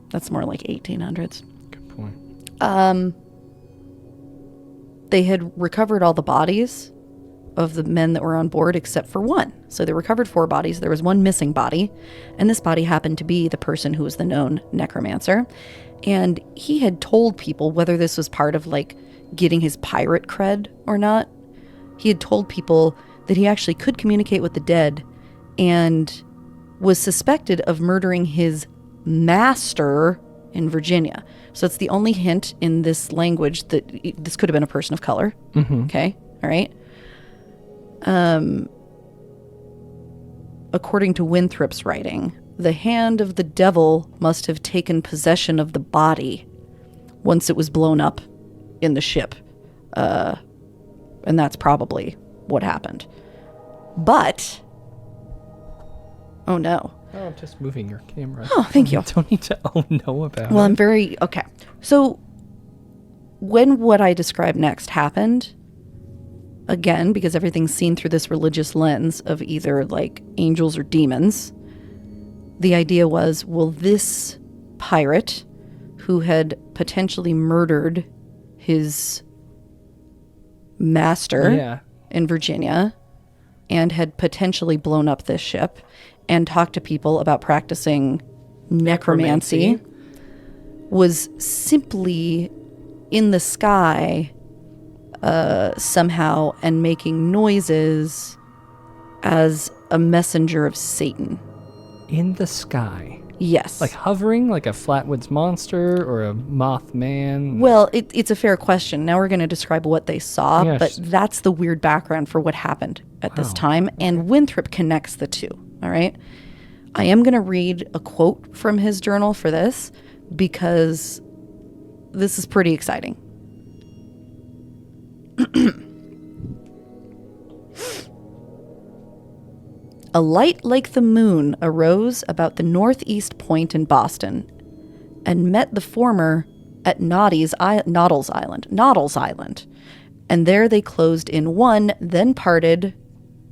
[SPEAKER 3] That's more like 1800s.
[SPEAKER 2] Good point.
[SPEAKER 3] They had recovered all the bodies of the men that were on board except for one. So they recovered 4 bodies. There was one missing body, and this body happened to be the person who was the known necromancer. And he had told people, whether this was part of like getting his pirate cred or not, he had told people that he actually could communicate with the dead and was suspected of murdering his master in Virginia. So it's the only hint in this language that this could have been a person of color.
[SPEAKER 2] Mm-hmm.
[SPEAKER 3] Okay. All right. According to Winthrop's writing, the hand of the devil must have taken possession of the body once it was blown up in the ship. And that's probably what happened. But, oh no.
[SPEAKER 2] Oh, I'm just moving your camera.
[SPEAKER 3] Oh, thank you.
[SPEAKER 2] Don't need to know about
[SPEAKER 3] Well,
[SPEAKER 2] it.
[SPEAKER 3] I'm very, okay. So, when what I describe next happened, again, because everything's seen through this religious lens of either like angels or demons, the idea was, well, this pirate who had potentially murdered his master in Virginia and had potentially blown up this ship and talked to people about practicing necromancy was simply in the sky somehow and making noises as a messenger of Satan.
[SPEAKER 2] In the sky.
[SPEAKER 3] Yes.
[SPEAKER 2] Like hovering, like a Flatwoods monster or a Mothman.
[SPEAKER 3] Well, it's a fair question. Now we're going to describe what they saw,
[SPEAKER 2] Yes.
[SPEAKER 3] but that's the weird background for what happened at this time, and Winthrop connects the two, all right? I am going to read a quote from his journal for this, because this is pretty exciting. A light like the moon arose about the northeast point in Boston and met the former at Noddle's Island, And there they closed in one, then parted,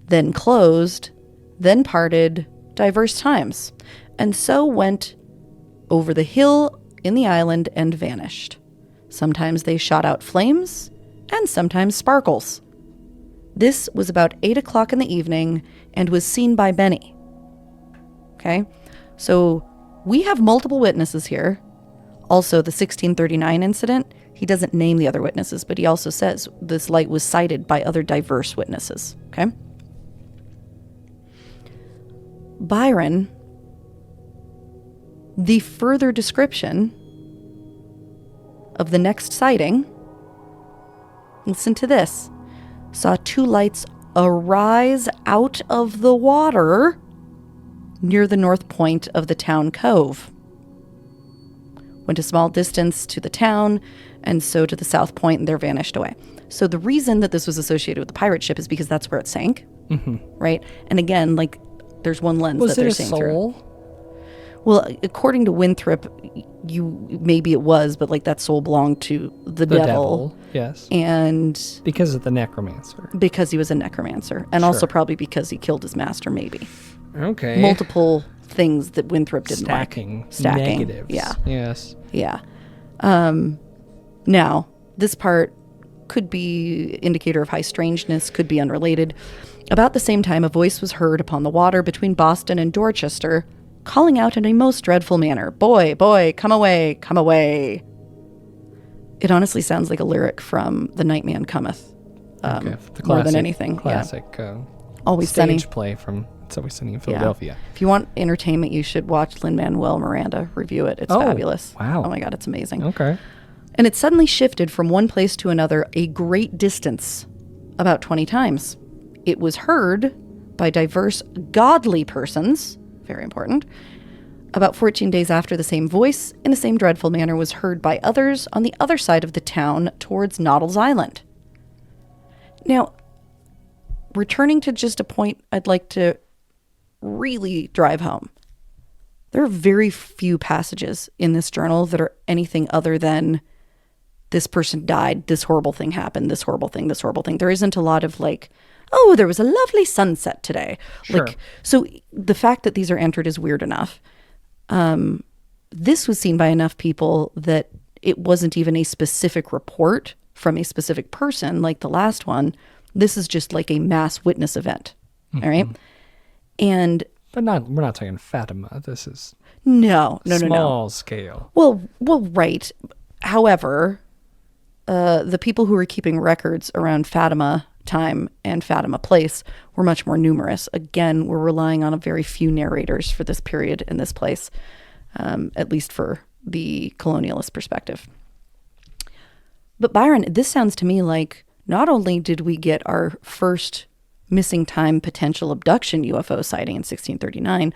[SPEAKER 3] then closed, then parted diverse times, and so went over the hill in the island and vanished. Sometimes they shot out flames, and sometimes sparkles. This was about 8 o'clock in the evening and was seen by many. Okay, so we have multiple witnesses here. Also, the 1639 incident, he doesn't name the other witnesses, but he also says this light was sighted by other diverse witnesses. Okay? Byron, the further description of the next sighting, listen to this, saw two lights arise out of the water near the north point of the town cove. Went a small distance to the town, and so to the south point, and there vanished away. So the reason that this was associated with the pirate ship is because that's where it sank, right? And again, like, there's one lens that they're seeing through. Well, according to Winthrop, maybe it was, but like that soul belonged to the devil.
[SPEAKER 2] Yes.
[SPEAKER 3] And
[SPEAKER 2] because of the necromancer.
[SPEAKER 3] Because he was a necromancer, and also probably because he killed his master, maybe.
[SPEAKER 2] Okay.
[SPEAKER 3] Multiple things that Winthrop didn't
[SPEAKER 2] Stacking.
[SPEAKER 3] like. Stacking.
[SPEAKER 2] Negatives.
[SPEAKER 3] Yeah.
[SPEAKER 2] Yes.
[SPEAKER 3] Yeah. Now, this part could be indicator of high strangeness, could be unrelated. About the same time, a voice was heard upon the water between Boston and Dorchester, calling out in a most dreadful manner, "Boy, boy, come away, come away." It honestly sounds like a lyric from The Nightman Cometh, more than anything.
[SPEAKER 2] Classic.
[SPEAKER 3] Always
[SPEAKER 2] stage
[SPEAKER 3] Sunny.
[SPEAKER 2] Play from It's Always Sunny in Philadelphia.
[SPEAKER 3] If you want entertainment, you should watch Lin-Manuel Miranda review it. It's fabulous.
[SPEAKER 2] Wow.
[SPEAKER 3] Oh my God, it's amazing.
[SPEAKER 2] Okay.
[SPEAKER 3] And it suddenly shifted from one place to another a great distance, about 20 times. It was heard by diverse godly persons, very important. About 14 days after, the same voice, in the same dreadful manner, was heard by others on the other side of the town towards Noddle's Island. Now, returning to just a point I'd like to really drive home. There are very few passages in this journal that are anything other than this person died, this horrible thing happened, this horrible thing, this horrible thing. There isn't a lot of like, oh, there was a lovely sunset today.
[SPEAKER 2] Sure.
[SPEAKER 3] Like, so the fact that these are entered is weird enough. This was seen by enough people that it wasn't even a specific report from a specific person like the last one. This is just like a mass witness event. All right. And
[SPEAKER 2] But we're not talking Fatima. This is
[SPEAKER 3] no.
[SPEAKER 2] small scale.
[SPEAKER 3] Well, right. However, the people who were keeping records around Fatima time and Fatima place were much more numerous. Again, we're relying on a very few narrators for this period in this place, at least for the colonialist perspective. But Byron, this sounds to me like not only did we get our first missing time potential abduction UFO sighting in 1639,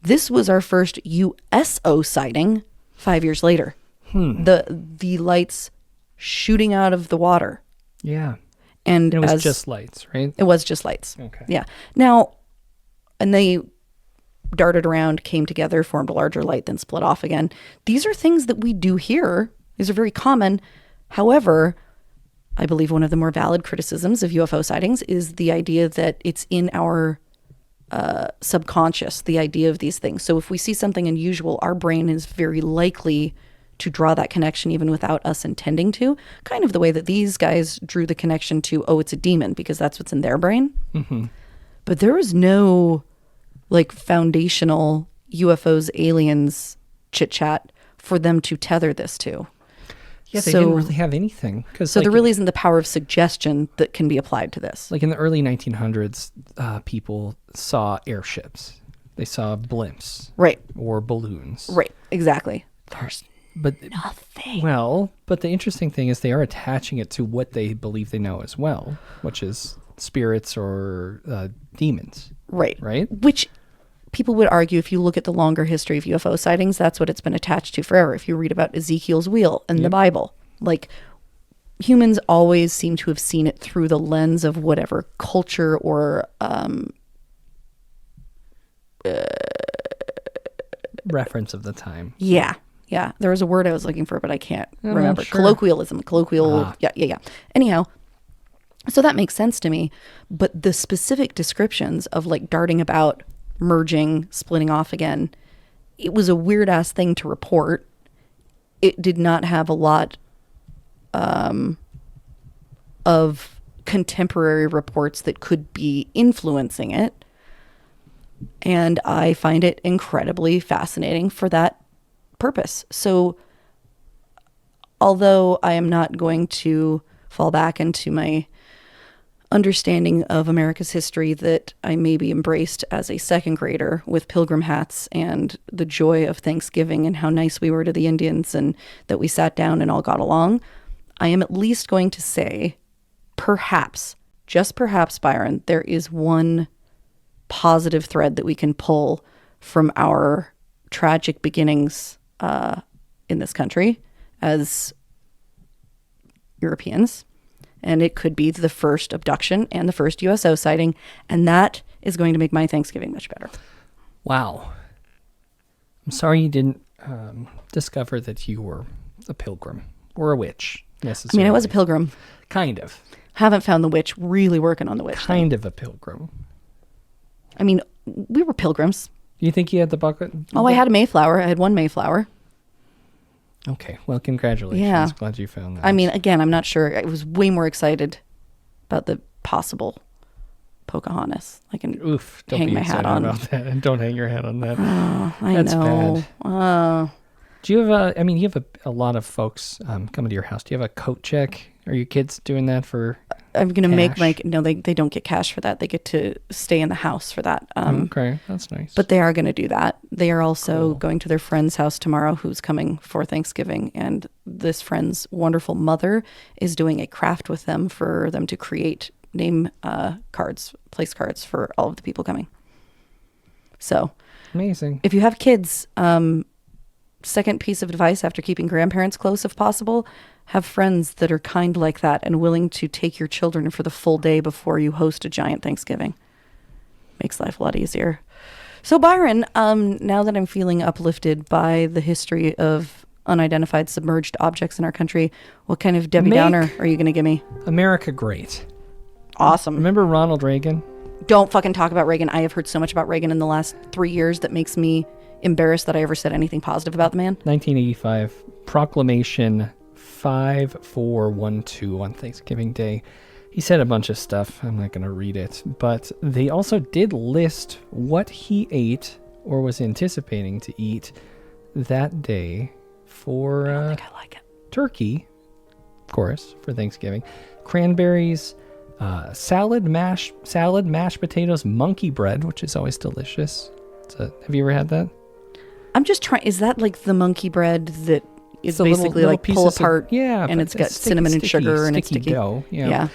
[SPEAKER 3] this was our first USO sighting 5 years later. The lights shooting out of the water.
[SPEAKER 2] Yeah.
[SPEAKER 3] And
[SPEAKER 2] it was just lights, right?
[SPEAKER 3] It was just lights.
[SPEAKER 2] Okay.
[SPEAKER 3] Yeah. Now, and they darted around, came together, formed a larger light, then split off again. These are things that we do here. These are very common. However, I believe one of the more valid criticisms of UFO sightings is the idea that it's in our subconscious, the idea of these things. So if we see something unusual, our brain is very likely to draw that connection even without us intending to, kind of the way that these guys drew the connection to, oh, it's a demon, because that's what's in their brain. Mm-hmm. But there was no like foundational UFOs, aliens chit-chat for them to tether this to.
[SPEAKER 2] Yeah, they didn't really have anything.
[SPEAKER 3] So there really isn't the power of suggestion that can be applied to this.
[SPEAKER 2] Like in the early 1900s, people saw airships. They saw blimps.
[SPEAKER 3] Right.
[SPEAKER 2] Or balloons.
[SPEAKER 3] Right, exactly. There's nothing.
[SPEAKER 2] Well, but the interesting thing is they are attaching it to what they believe they know as well, which is spirits or demons.
[SPEAKER 3] Right.
[SPEAKER 2] Right?
[SPEAKER 3] Which people would argue, if you look at the longer history of UFO sightings, that's what it's been attached to forever. If you read about Ezekiel's wheel in the Bible, like humans always seem to have seen it through the lens of whatever culture or
[SPEAKER 2] reference of the time.
[SPEAKER 3] Yeah. There was a word I was looking for, but I can't remember.
[SPEAKER 2] Sure.
[SPEAKER 3] Colloquialism. Yeah. Anyhow, So that makes sense to me. But the specific descriptions of like darting about, merging, splitting off again, it was a weird ass thing to report. It did not have a lot of contemporary reports that could be influencing it. And I find it incredibly fascinating for that purpose. So although I am not going to fall back into my understanding of America's history that I maybe embraced as a second grader with Pilgrim hats and the joy of Thanksgiving and how nice we were to the Indians and that we sat down and all got along, I am at least going to say, perhaps, just perhaps, Byron, there is one positive thread that we can pull from our tragic beginnings in this country as Europeans. And it could be the first abduction and the first USO sighting. And that is going to make my Thanksgiving much better.
[SPEAKER 2] Wow. I'm sorry you didn't discover that you were a pilgrim or a witch, necessarily.
[SPEAKER 3] I mean, I was a pilgrim.
[SPEAKER 2] Kind of.
[SPEAKER 3] Haven't found the witch. Really working on the witch.
[SPEAKER 2] Kind of a pilgrim.
[SPEAKER 3] I mean, we were pilgrims.
[SPEAKER 2] Do you think you had the bucket?
[SPEAKER 3] Oh, I had a Mayflower. I had one Mayflower.
[SPEAKER 2] Okay. Well, congratulations.
[SPEAKER 3] Yeah.
[SPEAKER 2] Glad you found that.
[SPEAKER 3] I mean, again, I'm not sure. I was way more excited about the possible Pocahontas. I can
[SPEAKER 2] don't
[SPEAKER 3] hang
[SPEAKER 2] be
[SPEAKER 3] my hat
[SPEAKER 2] excited
[SPEAKER 3] on.
[SPEAKER 2] about that. And don't hang your hat on that.
[SPEAKER 3] I
[SPEAKER 2] That's
[SPEAKER 3] know.
[SPEAKER 2] bad. Do you have you have a lot of folks coming to your house. Do you have a coat check? Are your kids doing that for
[SPEAKER 3] I'm going to make
[SPEAKER 2] cash?
[SPEAKER 3] no, they don't get cash for that. They get to stay in the house for that.
[SPEAKER 2] Okay, that's nice.
[SPEAKER 3] But they are going to do that. They are also going to their friend's house tomorrow who's coming for Thanksgiving. And this friend's wonderful mother is doing a craft with them for them to create name cards, place cards for all of the people coming. So
[SPEAKER 2] amazing.
[SPEAKER 3] if you have kids, second piece of advice after keeping grandparents close if possible, have friends that are kind like that and willing to take your children for the full day before you host a giant Thanksgiving. Makes life a lot easier. So Byron, now that I'm feeling uplifted by the history of unidentified submerged objects in our country, what kind of Debbie Downer are you going to give me?
[SPEAKER 2] America great.
[SPEAKER 3] Awesome.
[SPEAKER 2] Remember Ronald Reagan?
[SPEAKER 3] Don't fucking talk about Reagan. I have heard so much about Reagan in the last 3 years that makes me embarrassed that I ever said anything positive about the man.
[SPEAKER 2] 1985 proclamation 5412 on Thanksgiving Day. He said a bunch of stuff. I'm not going to read it, but they also did list what he ate or was anticipating to eat that day for
[SPEAKER 3] I don't think I like it.
[SPEAKER 2] turkey, of course, for Thanksgiving, cranberries, salad, mashed potatoes, monkey bread, which is always delicious. Have you ever had that?
[SPEAKER 3] I'm just trying. Is that like the monkey bread that is basically
[SPEAKER 2] little
[SPEAKER 3] like pull
[SPEAKER 2] pieces
[SPEAKER 3] apart?
[SPEAKER 2] Yeah,
[SPEAKER 3] and
[SPEAKER 2] but
[SPEAKER 3] it's got cinnamon and sugar and it's sticky.
[SPEAKER 2] dough.
[SPEAKER 3] Yeah.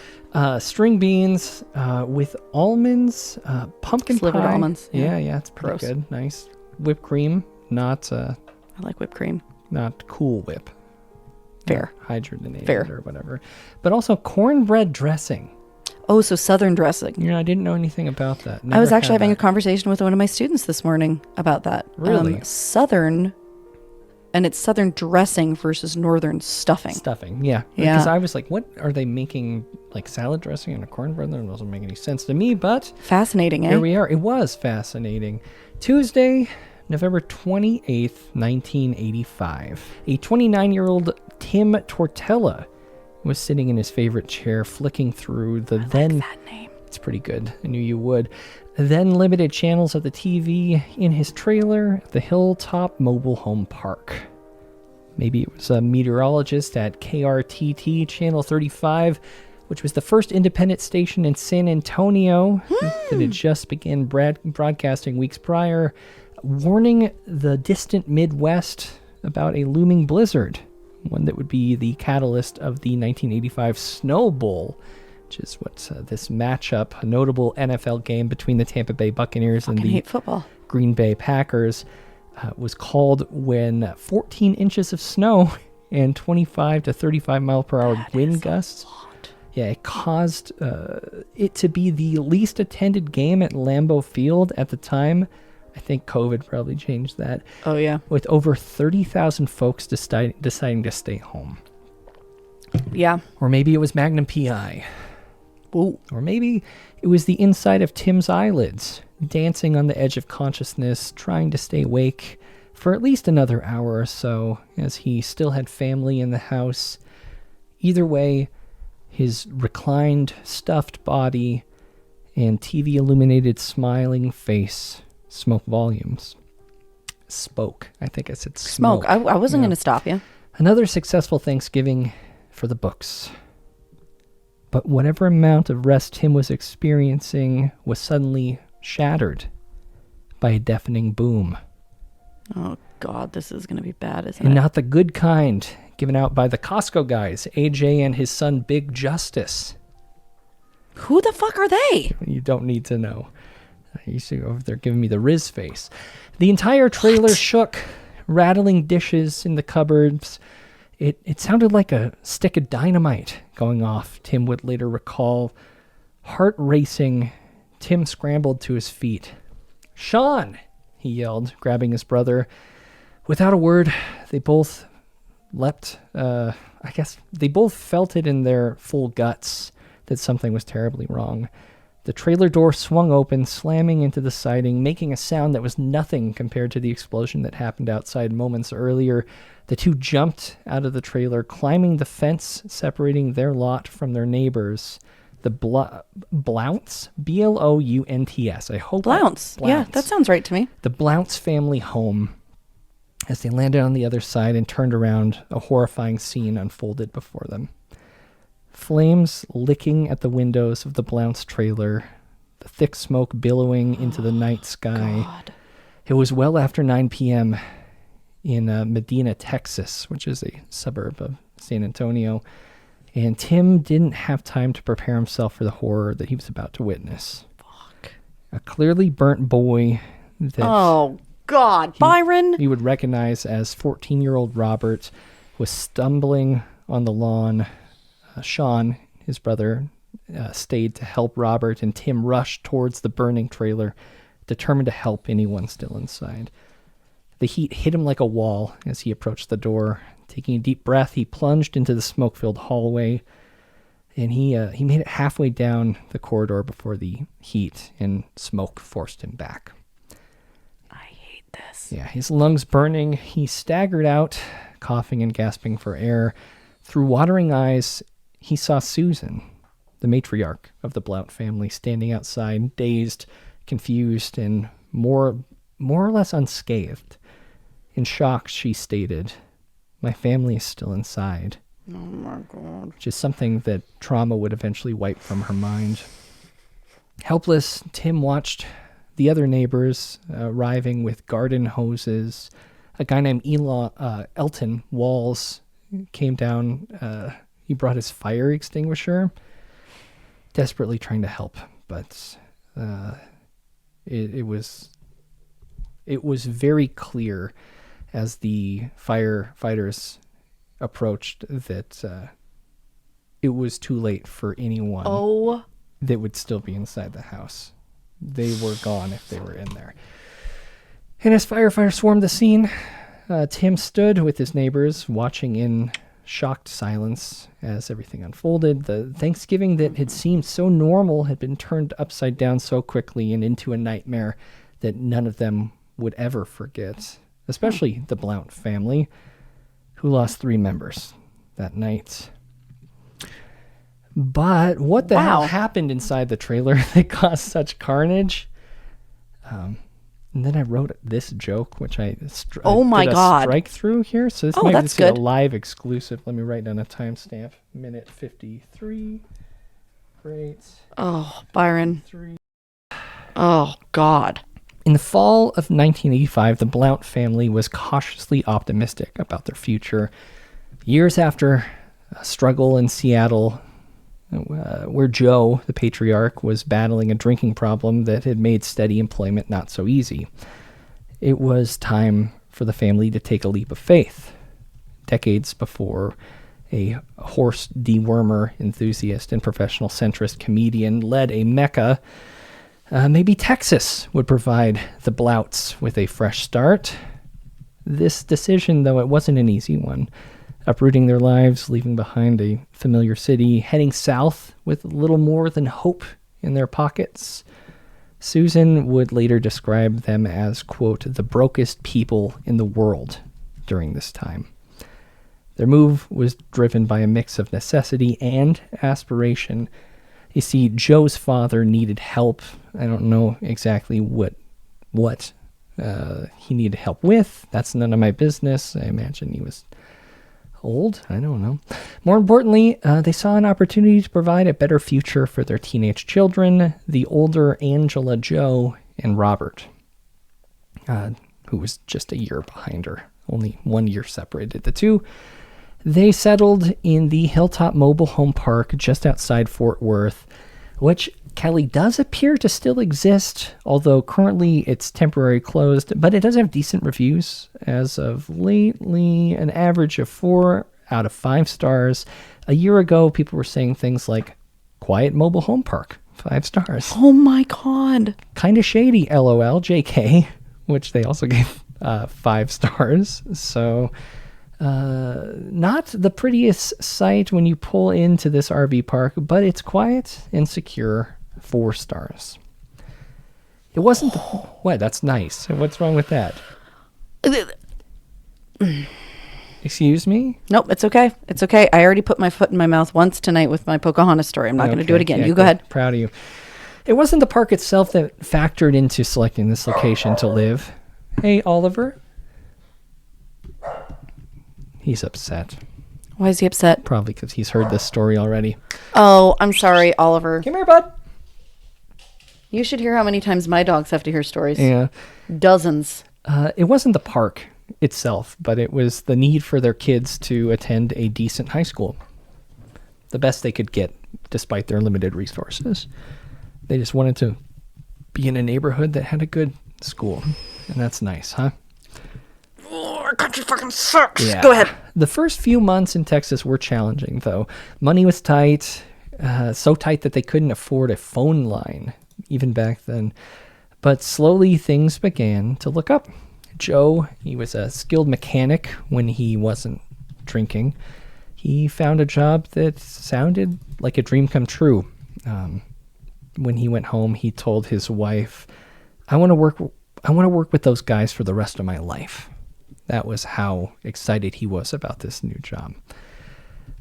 [SPEAKER 2] String beans with almonds, pumpkin
[SPEAKER 3] Slivered
[SPEAKER 2] pie.
[SPEAKER 3] almonds.
[SPEAKER 2] Yeah, it's pretty
[SPEAKER 3] Gross.
[SPEAKER 2] good. Nice whipped cream, not
[SPEAKER 3] I like whipped cream.
[SPEAKER 2] not Cool Whip.
[SPEAKER 3] Fair.
[SPEAKER 2] Hydrogenated
[SPEAKER 3] Fair.
[SPEAKER 2] or whatever. But also cornbread dressing.
[SPEAKER 3] Oh, so Southern dressing.
[SPEAKER 2] Yeah, I didn't know anything about that.
[SPEAKER 3] I was
[SPEAKER 2] Never
[SPEAKER 3] actually
[SPEAKER 2] had
[SPEAKER 3] having a
[SPEAKER 2] that.
[SPEAKER 3] conversation with one of my students this morning about that.
[SPEAKER 2] Really?
[SPEAKER 3] Southern, and it's Southern dressing versus Northern stuffing.
[SPEAKER 2] Stuffing, yeah.
[SPEAKER 3] Yeah.
[SPEAKER 2] Because I was like, what are they making, like salad dressing and a cornbread? That doesn't make any sense to me, but
[SPEAKER 3] Fascinating, eh?
[SPEAKER 2] here we are. It was fascinating. Tuesday, November 28th, 1985. A 29-year-old Tim Tortella was sitting in his favorite chair flicking through the then...
[SPEAKER 3] that name.
[SPEAKER 2] It's pretty good. I knew you would. Then limited channels of the TV in his trailer at the Hilltop Mobile Home Park. Maybe it was a meteorologist at KRTT Channel 35, which was the first independent station in San Antonio that had just begun broadcasting weeks prior, warning the distant Midwest about a looming blizzard, one that would be the catalyst of the 1985 Snow Bowl, which is what's this matchup, a notable NFL game between the Tampa Bay Buccaneers and
[SPEAKER 3] I
[SPEAKER 2] the
[SPEAKER 3] hate football.
[SPEAKER 2] Green Bay Packers, was called when 14 inches of snow and 25 to 35 mile per hour wind gusts. Yeah, it caused it to be the least attended game at Lambeau Field at the time. I think COVID probably changed that.
[SPEAKER 3] Oh, yeah.
[SPEAKER 2] With over 30,000 folks deciding to stay home.
[SPEAKER 3] Yeah.
[SPEAKER 2] Or maybe it was Magnum PI.
[SPEAKER 3] Whoa.
[SPEAKER 2] Or maybe it was the inside of Tim's eyelids, dancing on the edge of consciousness, trying to stay awake for at least another hour or so, as he still had family in the house. Either way, his reclined, stuffed body and TV-illuminated smiling face spoke volumes. I think I said smoke.
[SPEAKER 3] I wasn't going to stop you.
[SPEAKER 2] Another successful Thanksgiving for the books. But whatever amount of rest Tim was experiencing was suddenly shattered by a deafening boom.
[SPEAKER 3] Oh, God, this is going to be bad, isn't
[SPEAKER 2] And
[SPEAKER 3] it?
[SPEAKER 2] not the good kind, given out by the Costco guys, AJ and his son Big Justice.
[SPEAKER 3] Who the fuck are they?
[SPEAKER 2] You don't need to know. You see over there giving me the Riz face. The entire trailer shook, rattling dishes in the cupboards. It sounded like a stick of dynamite going off, Tim would later recall. Heart racing, Tim scrambled to his feet. "Sean!" he yelled, grabbing his brother. Without a word, they both leapt. I guess they both felt it in their full guts that something was terribly wrong. The trailer door swung open, slamming into the siding, making a sound that was nothing compared to the explosion that happened outside moments earlier. The two jumped out of the trailer, climbing the fence separating their lot from their neighbors. The Blounts? Blounts. I hope.
[SPEAKER 3] Blounts. Yeah, that sounds right to me.
[SPEAKER 2] The Blounts family home. As they landed on the other side and turned around, a horrifying scene unfolded before them. Flames licking at the windows of the Blounts trailer, the thick smoke billowing into the night sky.
[SPEAKER 3] God.
[SPEAKER 2] It was well after 9 p.m. in Medina, Texas, which is a suburb of San Antonio, and Tim didn't have time to prepare himself for the horror that he was about to witness.
[SPEAKER 3] Fuck.
[SPEAKER 2] A clearly burnt boy that
[SPEAKER 3] Oh, God. Byron?
[SPEAKER 2] he would recognize as 14-year-old Robert was stumbling on the lawn. Sean, his brother, stayed to help Robert, and Tim rushed towards the burning trailer, determined to help anyone still inside. The heat hit him like a wall as he approached the door. Taking a deep breath, he plunged into the smoke-filled hallway, and he made it halfway down the corridor before the heat and smoke forced him back.
[SPEAKER 3] I hate this.
[SPEAKER 2] Yeah, his lungs burning, he staggered out, coughing and gasping for air. Through watering eyes, he saw Susan, the matriarch of the Blount family, standing outside, dazed, confused, and more or less unscathed. In shock, she stated, "My family is still inside."
[SPEAKER 3] Oh, my God.
[SPEAKER 2] Which is something that trauma would eventually wipe from her mind. Helpless, Tim watched the other neighbors arriving with garden hoses. A guy named Elton Walls came down. He brought his fire extinguisher, desperately trying to help, but it was very clear as the firefighters approached that it was too late for anyone that would still be inside the house. They were gone if they were in there. And as firefighters swarmed the scene, Tim stood with his neighbors, watching in shocked silence as everything unfolded. The Thanksgiving that had seemed so normal had been turned upside down so quickly and into a nightmare that none of them would ever forget, especially the Blount family, who lost 3 members that night. But what the hell happened inside the trailer that caused such carnage? And then I wrote this joke, which I
[SPEAKER 3] Oh my
[SPEAKER 2] did a
[SPEAKER 3] God.
[SPEAKER 2] strike through here. So this might
[SPEAKER 3] that's
[SPEAKER 2] be a
[SPEAKER 3] good.
[SPEAKER 2] live exclusive. Let me write down a timestamp. Minute 53. Great.
[SPEAKER 3] Oh, Byron.
[SPEAKER 2] 3.
[SPEAKER 3] Oh, God.
[SPEAKER 2] In the fall of 1985, the Blount family was cautiously optimistic about their future. Years after a struggle in Seattle, where Joe, the patriarch, was battling a drinking problem that had made steady employment not so easy, it was time for the family to take a leap of faith. Decades before, a horse dewormer enthusiast and professional centrist comedian led a mecca. Maybe Texas would provide the Blounts with a fresh start. This decision, though it wasn't an easy one, uprooting their lives, leaving behind a familiar city, heading south with little more than hope in their pockets. Susan would later describe them as, quote, the brokest people in the world during this time. Their move was driven by a mix of necessity and aspiration. You see, Joe's father needed help. I don't know exactly what he needed help with. That's none of my business. I imagine he was old. I don't know. More importantly, they saw an opportunity to provide a better future for their teenage children, the older Angela Joe and Robert, who was just a year behind her. Only 1 year separated the two. They settled in the Hilltop Mobile Home Park just outside Fort Worth, which Kelly does appear to still exist, although currently it's temporarily closed, but it does have decent reviews as of lately, an average of 4 out of 5 stars. A year ago, people were saying things like, quiet mobile home park, 5 stars.
[SPEAKER 3] Oh my God.
[SPEAKER 2] Kind of shady, LOL, JK, which they also gave 5 stars. So not the prettiest sight when you pull into this RV park, but it's quiet and secure. 4 stars. It wasn't what? That's nice. What's wrong with that? Excuse me?
[SPEAKER 3] Nope, it's okay. It's okay. I already put my foot in my mouth once tonight with my Pocahontas story. I'm not going to do it again.
[SPEAKER 2] Yeah,
[SPEAKER 3] you go ahead.
[SPEAKER 2] Proud of you. It wasn't the park itself that factored into selecting this location to live. Hey, Oliver. He's upset.
[SPEAKER 3] Why is he upset?
[SPEAKER 2] Probably because he's heard this story already.
[SPEAKER 3] Oh, I'm sorry, Oliver.
[SPEAKER 2] Come here, bud.
[SPEAKER 3] You should hear how many times my dogs have to hear stories.
[SPEAKER 2] Yeah.
[SPEAKER 3] Dozens.
[SPEAKER 2] It wasn't the park itself, but it was the need for their kids to attend a decent high school. The best they could get, despite their limited resources. They just wanted to be in a neighborhood that had a good school. And that's nice, huh?
[SPEAKER 3] Oh, our country fucking sucks.
[SPEAKER 2] Yeah.
[SPEAKER 3] Go ahead.
[SPEAKER 2] The first few months in Texas were challenging, though. Money was tight, so tight that they couldn't afford a phone line, even back then. But slowly things began to look up. Joe, he was a skilled mechanic when he wasn't drinking. He found a job that sounded like a dream come true. When he went home, he told his wife, I want to work with those guys for the rest of my life. That was how excited he was about this new job.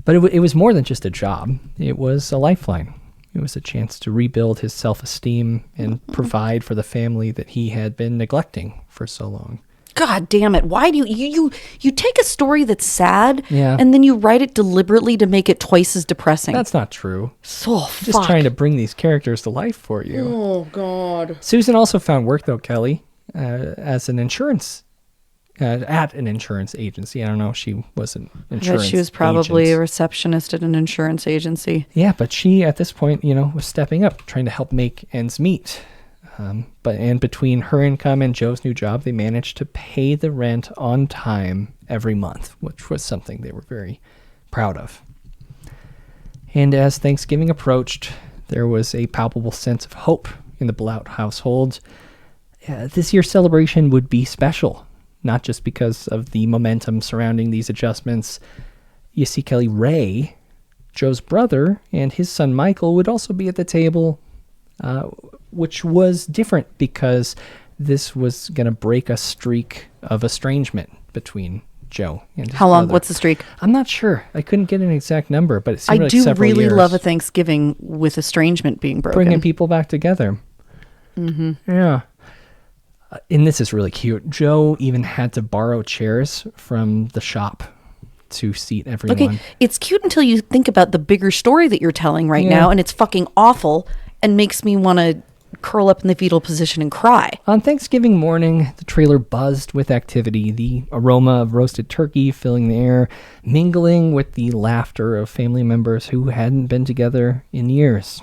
[SPEAKER 2] But it was more than just a job. It was a lifeline. It was a chance to rebuild his self-esteem and provide for the family that he had been neglecting for so long.
[SPEAKER 3] God damn it. Why do you take a story that's sad and then you write it deliberately to make it twice as depressing?
[SPEAKER 2] That's not true.
[SPEAKER 3] So
[SPEAKER 2] Just trying to bring these characters to life for you.
[SPEAKER 3] Oh, God.
[SPEAKER 2] Susan also found work, though, Kelly, as an insurance at an insurance agency. I don't know if she was an insurance
[SPEAKER 3] She was probably
[SPEAKER 2] agent.
[SPEAKER 3] a receptionist at an insurance agency.
[SPEAKER 2] Yeah, but she, at this point, was stepping up, trying to help make ends meet. But between her income and Joe's new job, they managed to pay the rent on time every month, which was something they were very proud of. And as Thanksgiving approached, there was a palpable sense of hope in the Blount household. This year's celebration would be special, not just because of the momentum surrounding these adjustments. You see, Kelly, Ray, Joe's brother, and his son Michael would also be at the table, which was different because this was going to break a streak of estrangement between Joe and his
[SPEAKER 3] How long?
[SPEAKER 2] brother.
[SPEAKER 3] What's the streak?
[SPEAKER 2] I'm not sure. I couldn't get an exact number, but it seemed
[SPEAKER 3] I
[SPEAKER 2] like
[SPEAKER 3] do
[SPEAKER 2] several
[SPEAKER 3] really
[SPEAKER 2] years.
[SPEAKER 3] love a Thanksgiving with estrangement being broken.
[SPEAKER 2] Bringing people back together. Mm-hmm. Yeah. And this is really cute. Joe even had to borrow chairs from the shop to seat everyone.
[SPEAKER 3] Okay, it's cute until you think about the bigger story that you're telling right now, and it's fucking awful and makes me want to curl up in the fetal position and cry.
[SPEAKER 2] On Thanksgiving morning, the trailer buzzed with activity, the aroma of roasted turkey filling the air, mingling with the laughter of family members who hadn't been together in years.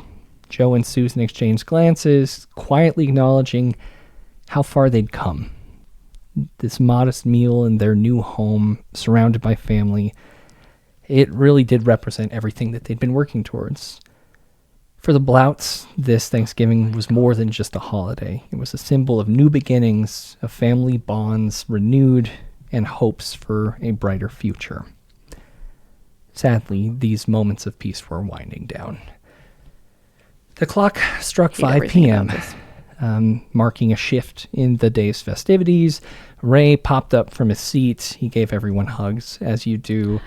[SPEAKER 2] Joe and Susan exchanged glances, quietly acknowledging how far they'd come. This modest meal in their new home, surrounded by family, it really did represent everything that they'd been working towards. For the Blounts, this Thanksgiving was more than just a holiday. It was a symbol of new beginnings, of family bonds renewed, and hopes for a brighter future. Sadly, these moments of peace were winding down. The clock struck 5 p.m., marking a shift in the day's festivities. Ray popped up from his seat. He gave everyone hugs, as you do,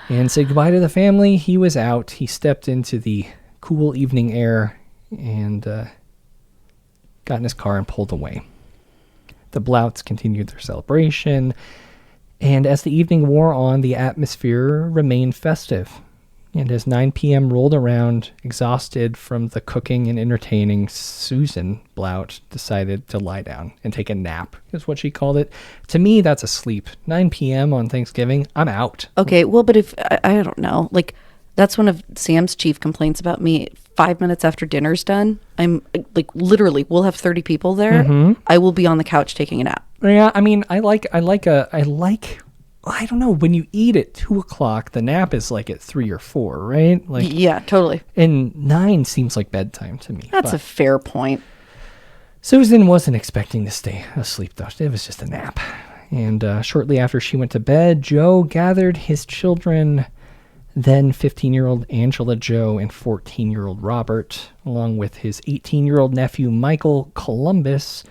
[SPEAKER 2] and said goodbye to the family. He was out. He stepped into the cool evening air and got in his car and pulled away. The Blounts continued their celebration, and as the evening wore on, the atmosphere remained festive. And as 9 p.m. rolled around, exhausted from the cooking and entertaining, Susan Blount decided to lie down and take a nap, is what she called it. To me, that's a sleep. 9 p.m. on Thanksgiving, I'm out.
[SPEAKER 3] Okay, well, but if, I don't know, like, that's one of Sam's chief complaints about me. 5 minutes after dinner's done, I'm, like, literally, we'll have 30 people there.
[SPEAKER 2] Mm-hmm.
[SPEAKER 3] I will be on the couch taking a nap.
[SPEAKER 2] Yeah, I mean, I don't know, when you eat at 2 o'clock, the nap is like at 3 or 4, right? Like,
[SPEAKER 3] Yeah, totally.
[SPEAKER 2] and 9 seems like bedtime to me.
[SPEAKER 3] That's a fair point.
[SPEAKER 2] Susan wasn't expecting to stay asleep, though. It was just a nap. And shortly after she went to bed, Joe gathered his children, then 15-year-old Angela Joe and 14-year-old Robert, along with his 18-year-old nephew Michael Columbus.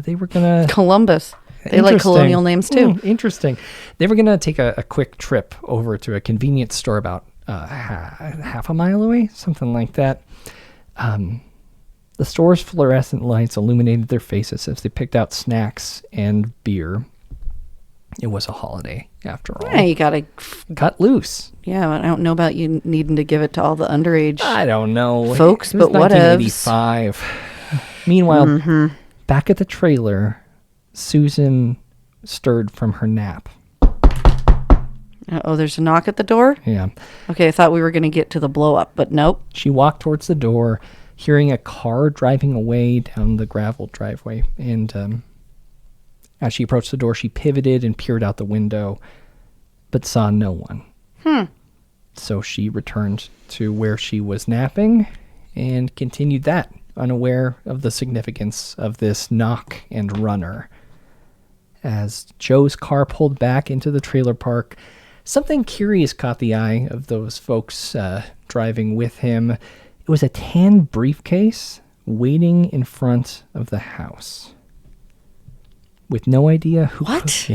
[SPEAKER 2] They were going to...
[SPEAKER 3] Columbus. They like colonial names, too.
[SPEAKER 2] Interesting. They were going to take a quick trip over to a convenience store about half a mile away, something like that. The store's fluorescent lights illuminated their faces as they picked out snacks and beer. It was a holiday, after all.
[SPEAKER 3] Yeah, you gotta
[SPEAKER 2] Cut loose.
[SPEAKER 3] Yeah, I don't know about you needing to give it to all the underage
[SPEAKER 2] I don't know.
[SPEAKER 3] folks,
[SPEAKER 2] It was
[SPEAKER 3] but whatevs.
[SPEAKER 2] 1985. Meanwhile, back at the trailer, Susan stirred from her nap.
[SPEAKER 3] Oh, there's a knock at the door?
[SPEAKER 2] Yeah.
[SPEAKER 3] Okay, I thought we were going to get to the blow up, but nope.
[SPEAKER 2] She walked towards the door, hearing a car driving away down the gravel driveway. And as she approached the door, she pivoted and peered out the window, but saw no one. So she returned to where she was napping and continued that, unaware of the significance of this knock and runner. As Joe's car pulled back into the trailer park, something curious caught the eye of those folks driving with him. It was a tan briefcase waiting in front of the house. With no idea who...
[SPEAKER 3] What?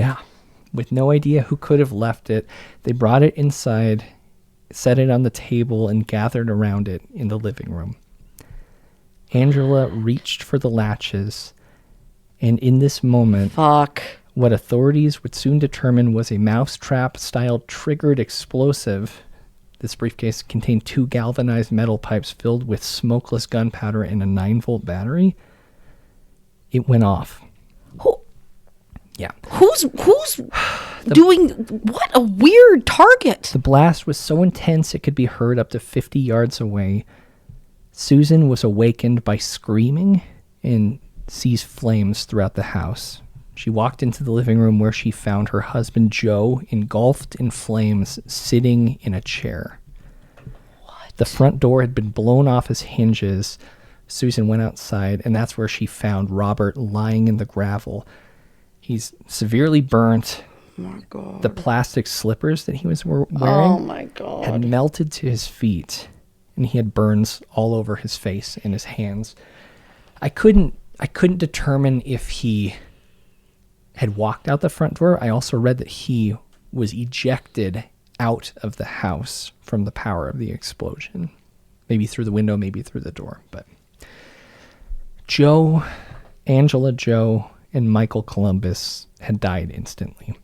[SPEAKER 2] With no idea who could have left it, they brought it inside, set it on the table, and gathered around it in the living room. Angela reached for the latches, and in this moment...
[SPEAKER 3] Fuck.
[SPEAKER 2] What authorities would soon determine was a mousetrap-style triggered explosive. This briefcase contained 2 galvanized metal pipes filled with smokeless gunpowder and a 9-volt battery. It went off. Yeah.
[SPEAKER 3] Who's doing... What a weird target.
[SPEAKER 2] The blast was so intense it could be heard up to 50 yards away. Susan was awakened by screaming and sees flames throughout the house. She walked into the living room where she found her husband Joe engulfed in flames, sitting in a chair. What? The front door had been blown off its hinges. Susan went outside, and that's where she found Robert lying in the gravel. He's severely burnt.
[SPEAKER 3] Oh my God.
[SPEAKER 2] The plastic slippers that he was wearing
[SPEAKER 3] Oh my God.
[SPEAKER 2] had melted to his feet, and he had burns all over his face and his hands. I couldn't determine if he had walked out the front door. I also read that he was ejected out of the house from the power of the explosion. Maybe through the window, maybe through the door. But Joe, Angela Joe, and Michael Columbus had died instantly.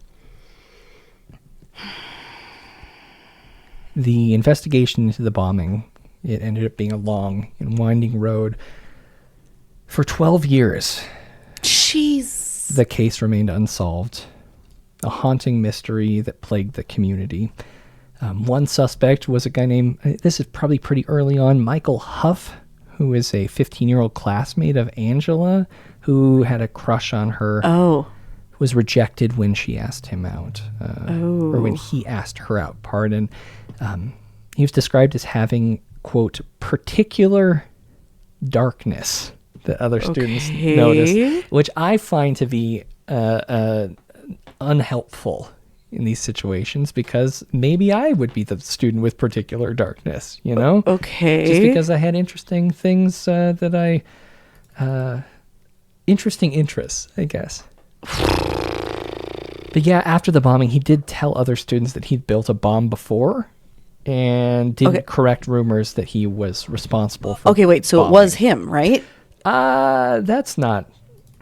[SPEAKER 2] The investigation into the bombing, it ended up being a long and winding road. For 12 years,
[SPEAKER 3] Jeez.
[SPEAKER 2] the case remained unsolved, a haunting mystery that plagued the community. One suspect was a guy named, this is probably pretty early on, Michael Huff, who is a 15-year-old classmate of Angela, who had a crush on her.
[SPEAKER 3] Oh.
[SPEAKER 2] Was rejected when she asked him out, or when he asked her out, pardon. He was described as having, quote, particular darkness that other students noticed, which I find to be unhelpful in these situations because maybe I would be the student with particular darkness, you know?
[SPEAKER 3] Okay.
[SPEAKER 2] Just because I had interesting things interesting interests, I guess. But yeah, after the bombing, he did tell other students that he'd built a bomb before and didn't correct rumors that he was responsible for
[SPEAKER 3] Okay, wait, so
[SPEAKER 2] bombing.
[SPEAKER 3] it was him, right?
[SPEAKER 2] That's not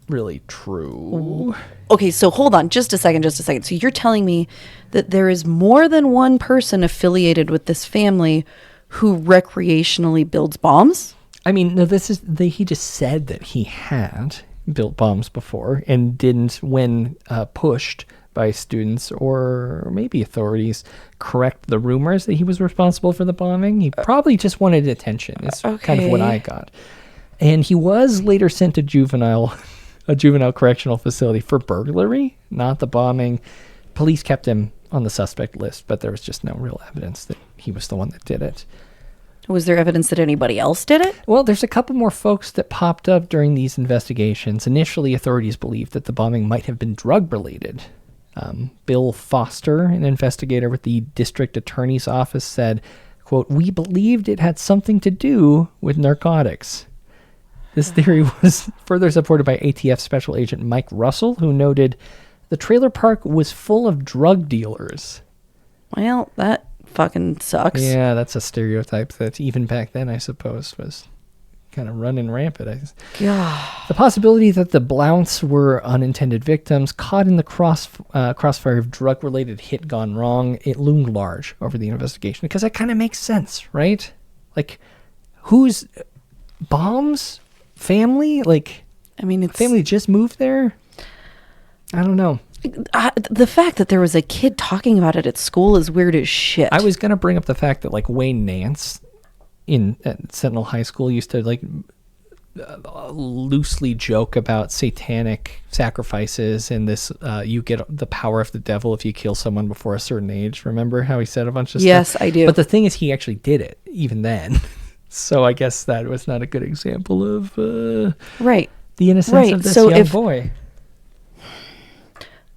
[SPEAKER 2] really true.
[SPEAKER 3] Okay, so hold on just a second. So you're telling me that there is more than one person affiliated with this family who recreationally builds bombs?
[SPEAKER 2] I mean, no, he just said that he had built bombs before and didn't, when pushed by students or maybe authorities, correct the rumors that he was responsible for the bombing. He probably just wanted attention. It's kind of what I got. And he was later sent to a juvenile correctional facility for burglary, not the bombing. Police kept him on the suspect list, but there was just no real evidence that he was the one that did it.
[SPEAKER 3] Was there evidence that anybody else did it?
[SPEAKER 2] Well, there's a couple more folks that popped up during these investigations. Initially, authorities believed that the bombing might have been drug-related. Bill Foster, an investigator with the district attorney's office, said, quote, "We believed it had something to do with narcotics." This theory was further supported by ATF Special Agent Mike Russell, who noted the trailer park was full of drug dealers.
[SPEAKER 3] Well, that fucking sucks.
[SPEAKER 2] Yeah, that's a stereotype that even back then, I suppose, was kind of running rampant. The possibility that the Blounts were unintended victims caught in the crossfire of drug-related hit gone wrong, it loomed large over the investigation, because that kind of makes sense, right? Like, who's bombs? Family? Like,
[SPEAKER 3] I mean, it's
[SPEAKER 2] family just moved there? I don't know.
[SPEAKER 3] The fact that there was a kid talking about it at school is weird as shit.
[SPEAKER 2] I was going to bring up the fact that, like, Wayne Nance at Sentinel High School used to, like, loosely joke about satanic sacrifices and this, you get the power of the devil if you kill someone before a certain age. Remember how he said a bunch of stuff?
[SPEAKER 3] Yes, I do.
[SPEAKER 2] But the thing is, he actually did it, even then. So I guess that was not a good example of
[SPEAKER 3] right.
[SPEAKER 2] the innocence of this young boy.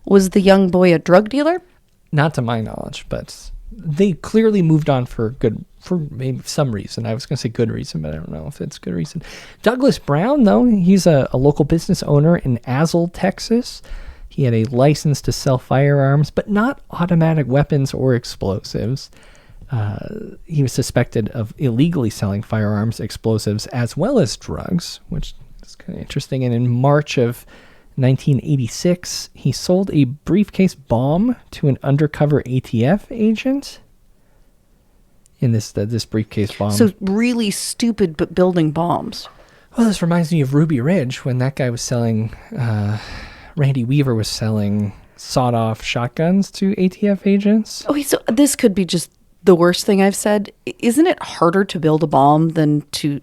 [SPEAKER 3] Was the young boy a drug dealer?
[SPEAKER 2] Not to my knowledge, but they clearly moved on for maybe some reason. I was going to say good reason, but I don't know if it's good reason. Douglas Brown, though, he's a local business owner in Azle, Texas. He had a license to sell firearms, but not automatic weapons or explosives. He was suspected of illegally selling firearms, explosives, as well as drugs, which is kind of interesting. And in March of 1986, he sold a briefcase bomb to an undercover ATF agent. In this briefcase bomb.
[SPEAKER 3] So really stupid, but building bombs.
[SPEAKER 2] Well, this reminds me of Ruby Ridge when that guy was selling, Randy Weaver was selling sawed-off shotguns to ATF agents.
[SPEAKER 3] Okay, so this could be just the worst thing I've said. Isn't it harder to build a bomb than to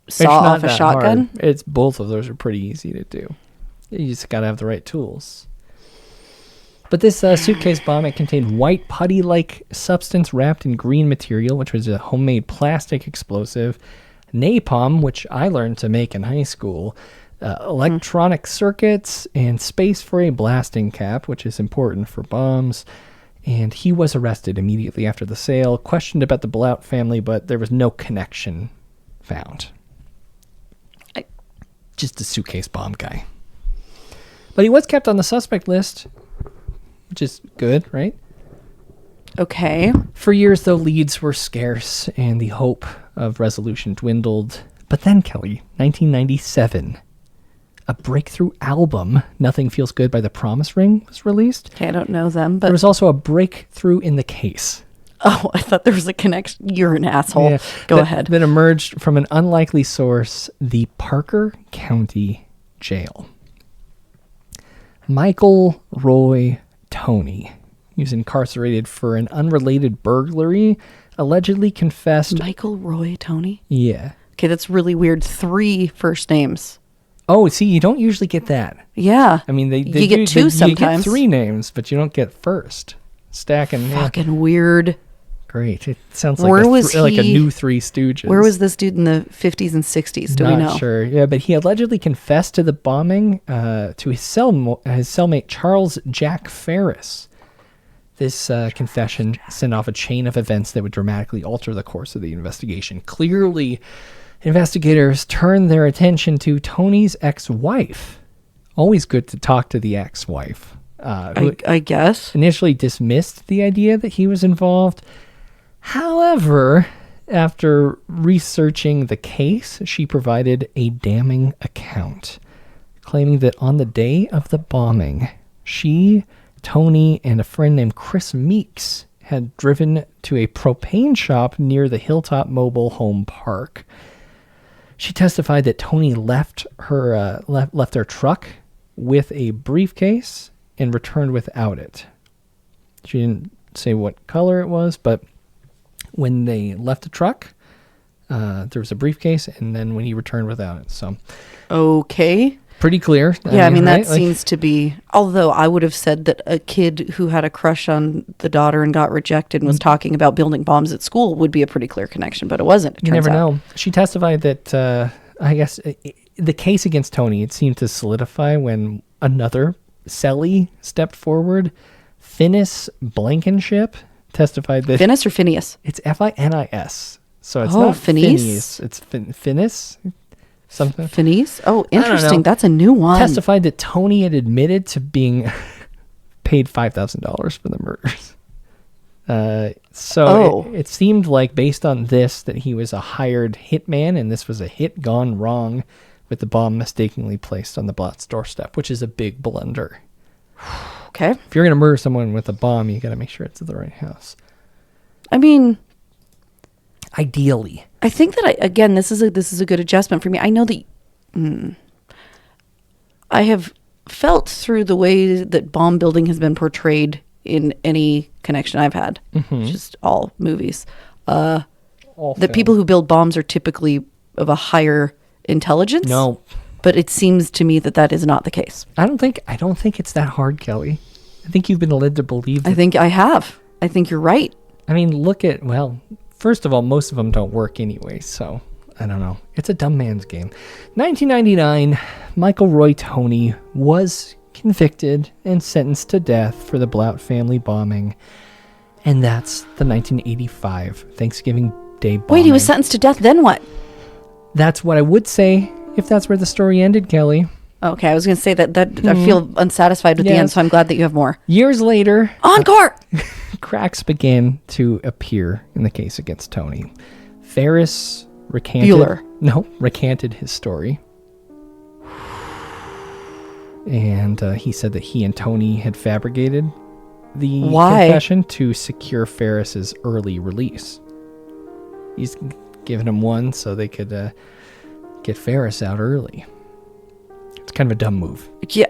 [SPEAKER 3] saw off a shotgun?
[SPEAKER 2] Hard. It's both of those are pretty easy to do. You just got to have the right tools. But this suitcase bomb, it contained white putty-like substance wrapped in green material, which was a homemade plastic explosive, napalm, which I learned to make in high school, electronic circuits, and space for a blasting cap, which is important for bombs. And he was arrested immediately after the sale, questioned about the Blount family, but there was no connection found. Just a suitcase bomb guy. But he was kept on the suspect list, which is good, right?
[SPEAKER 3] Okay.
[SPEAKER 2] For years, though, leads were scarce and the hope of resolution dwindled. But then, Kelly, 1997, a breakthrough album, Nothing Feels Good by the Promise Ring, was released.
[SPEAKER 3] Okay, I don't know them, but...
[SPEAKER 2] There was also a breakthrough in the case.
[SPEAKER 3] Oh, I thought there was a connection. You're an asshole. Yeah, Go ahead.
[SPEAKER 2] That emerged from an unlikely source, the Parker County Jail. Michael Roy Tony. He was incarcerated for an unrelated burglary, allegedly confessed...
[SPEAKER 3] Michael Roy Tony?
[SPEAKER 2] Yeah.
[SPEAKER 3] Okay, that's really weird. 3 first names.
[SPEAKER 2] Oh, see, you don't usually get that.
[SPEAKER 3] Yeah.
[SPEAKER 2] I mean,
[SPEAKER 3] you get 2 sometimes.
[SPEAKER 2] You get 3 names, but you don't get first. Stacking.
[SPEAKER 3] Fucking weird.
[SPEAKER 2] Great. It sounds like a new Three Stooges.
[SPEAKER 3] Where was this dude in the 50s and 60s? Do we know?
[SPEAKER 2] Not sure. Yeah, but he allegedly confessed to the bombing to his cellmate, Charles Jack Ferris. This confession sent off a chain of events that would dramatically alter the course of the investigation. Clearly, investigators turned their attention to Tony's ex-wife. Always good to talk to the ex-wife.
[SPEAKER 3] I guess.
[SPEAKER 2] Initially dismissed the idea that he was involved. However, after researching the case, she provided a damning account, claiming that on the day of the bombing, she, Tony, and a friend named Chris Meeks had driven to a propane shop near the Hilltop Mobile Home Park. She testified that Tony left their truck with a briefcase and returned without it. She didn't say what color it was, but when they left the truck, there was a briefcase, and then when he returned without it. So,
[SPEAKER 3] okay.
[SPEAKER 2] Pretty clear.
[SPEAKER 3] Yeah, that
[SPEAKER 2] right?
[SPEAKER 3] seems to be... Although I would have said that a kid who had a crush on the daughter and got rejected and was talking about building bombs at school would be a pretty clear connection, but it wasn't.
[SPEAKER 2] You never know. She testified that, I guess, the case against Tony, it seemed to solidify when another Selly stepped forward. Finis Blankenship testified that...
[SPEAKER 3] Finis or Phineas?
[SPEAKER 2] It's Finis. So it's
[SPEAKER 3] not
[SPEAKER 2] Phineas. It's Finis. Something.
[SPEAKER 3] Finis? Oh, interesting. That's a new one.
[SPEAKER 2] Testified that Tony had admitted to being paid $5,000 for the murders. It seemed like, based on this, that he was a hired hitman, and this was a hit gone wrong, with the bomb mistakenly placed on the Blount's doorstep, which is a big blunder.
[SPEAKER 3] Okay.
[SPEAKER 2] If you're going to murder someone with a bomb, you got to make sure it's at the right house.
[SPEAKER 3] I mean,
[SPEAKER 2] ideally,
[SPEAKER 3] I think that this is a good adjustment for me. I know that I have felt through the way that bomb building has been portrayed in any connection I've had, just all movies, that people who build bombs are typically of a higher intelligence.
[SPEAKER 2] No.
[SPEAKER 3] But it seems to me that that is not the case.
[SPEAKER 2] I don't think it's that hard, Kelly. I think you've been led to believe that.
[SPEAKER 3] I think I have. I think you're right.
[SPEAKER 2] I mean, first of all, most of them don't work anyway, so I don't know. It's a dumb man's game. 1999, Michael Roy Tony was convicted and sentenced to death for the Blount family bombing, and that's the 1985 Thanksgiving Day bombing.
[SPEAKER 3] Wait, he was sentenced to death, then what?
[SPEAKER 2] That's what I would say if that's where the story ended, Kelly.
[SPEAKER 3] Okay, I was going to say that I feel unsatisfied with the end, so I'm glad that you have more.
[SPEAKER 2] Years later...
[SPEAKER 3] Encore!
[SPEAKER 2] Cracks began to appear in the case against Tony. Ferris recanted his story. And he said that he and Tony had fabricated the confession to secure Ferris's early release. He's given him one so they could get Ferris out early. It's kind of a dumb move.
[SPEAKER 3] Yeah.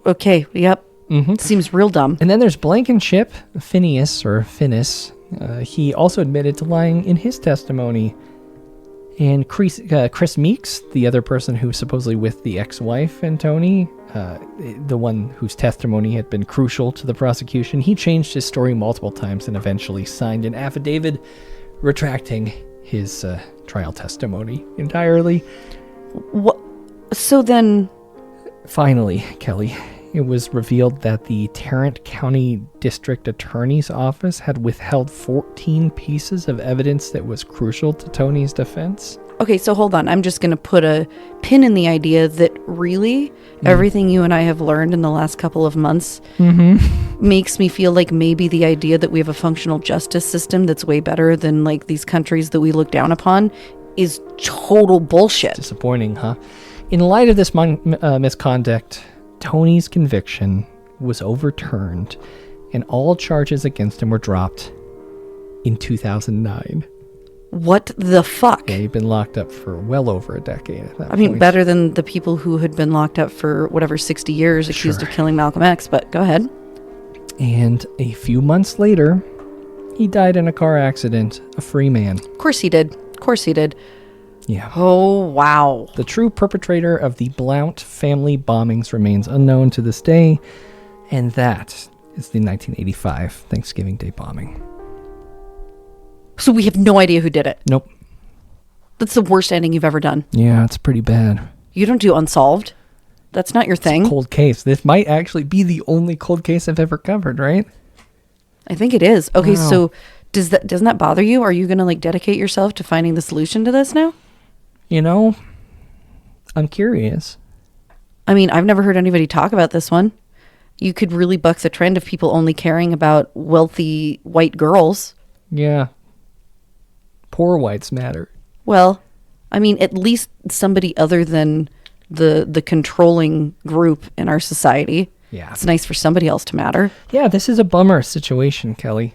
[SPEAKER 3] Okay. Yep. Seems real dumb.
[SPEAKER 2] And then there's Blankenship, Phineas. He also admitted to lying in his testimony. And Chris Meeks, the other person who was supposedly with the ex-wife and Tony, the one whose testimony had been crucial to the prosecution, he changed his story multiple times and eventually signed an affidavit retracting his trial testimony entirely.
[SPEAKER 3] What? So then...
[SPEAKER 2] Finally, Kelly, it was revealed that the Tarrant County District Attorney's Office had withheld 14 pieces of evidence that was crucial to Tony's defense.
[SPEAKER 3] Okay, so hold on. I'm just going to put a pin in the idea that really everything you and I have learned in the last couple of months makes me feel like maybe the idea that we have a functional justice system that's way better than like these countries that we look down upon is total bullshit.
[SPEAKER 2] Disappointing, huh? In light of this misconduct, Tony's conviction was overturned and all charges against him were dropped in 2009.
[SPEAKER 3] What the fuck?
[SPEAKER 2] Yeah, he'd been locked up for well over a decade at that point.
[SPEAKER 3] I mean, better than the people who had been locked up for whatever 60 years accused of killing Malcolm X, but go ahead.
[SPEAKER 2] And a few months later, he died in a car accident, a free man.
[SPEAKER 3] Of course he did.
[SPEAKER 2] Yeah.
[SPEAKER 3] Oh, wow.
[SPEAKER 2] The true perpetrator of the Blount family bombings remains unknown to this day, and that is the 1985 Thanksgiving Day bombing.
[SPEAKER 3] So we have no idea who did it?
[SPEAKER 2] Nope.
[SPEAKER 3] That's the worst ending you've ever done.
[SPEAKER 2] Yeah, it's pretty bad.
[SPEAKER 3] You don't do Unsolved? That's not your thing?
[SPEAKER 2] It's a cold case. This might actually be the only cold case I've ever covered, right?
[SPEAKER 3] I think it is. Okay,
[SPEAKER 2] Wow.
[SPEAKER 3] so doesn't that bother you? Are you going to like dedicate yourself to finding the solution to this now?
[SPEAKER 2] You know, I'm curious.
[SPEAKER 3] I mean, I've never heard anybody talk about this one. You could really buck the trend of people only caring about wealthy white girls.
[SPEAKER 2] Yeah. Poor whites matter.
[SPEAKER 3] Well, I mean, at least somebody other than the controlling group in our society.
[SPEAKER 2] Yeah.
[SPEAKER 3] It's nice for somebody else to matter.
[SPEAKER 2] Yeah, this is a bummer situation, Kelly.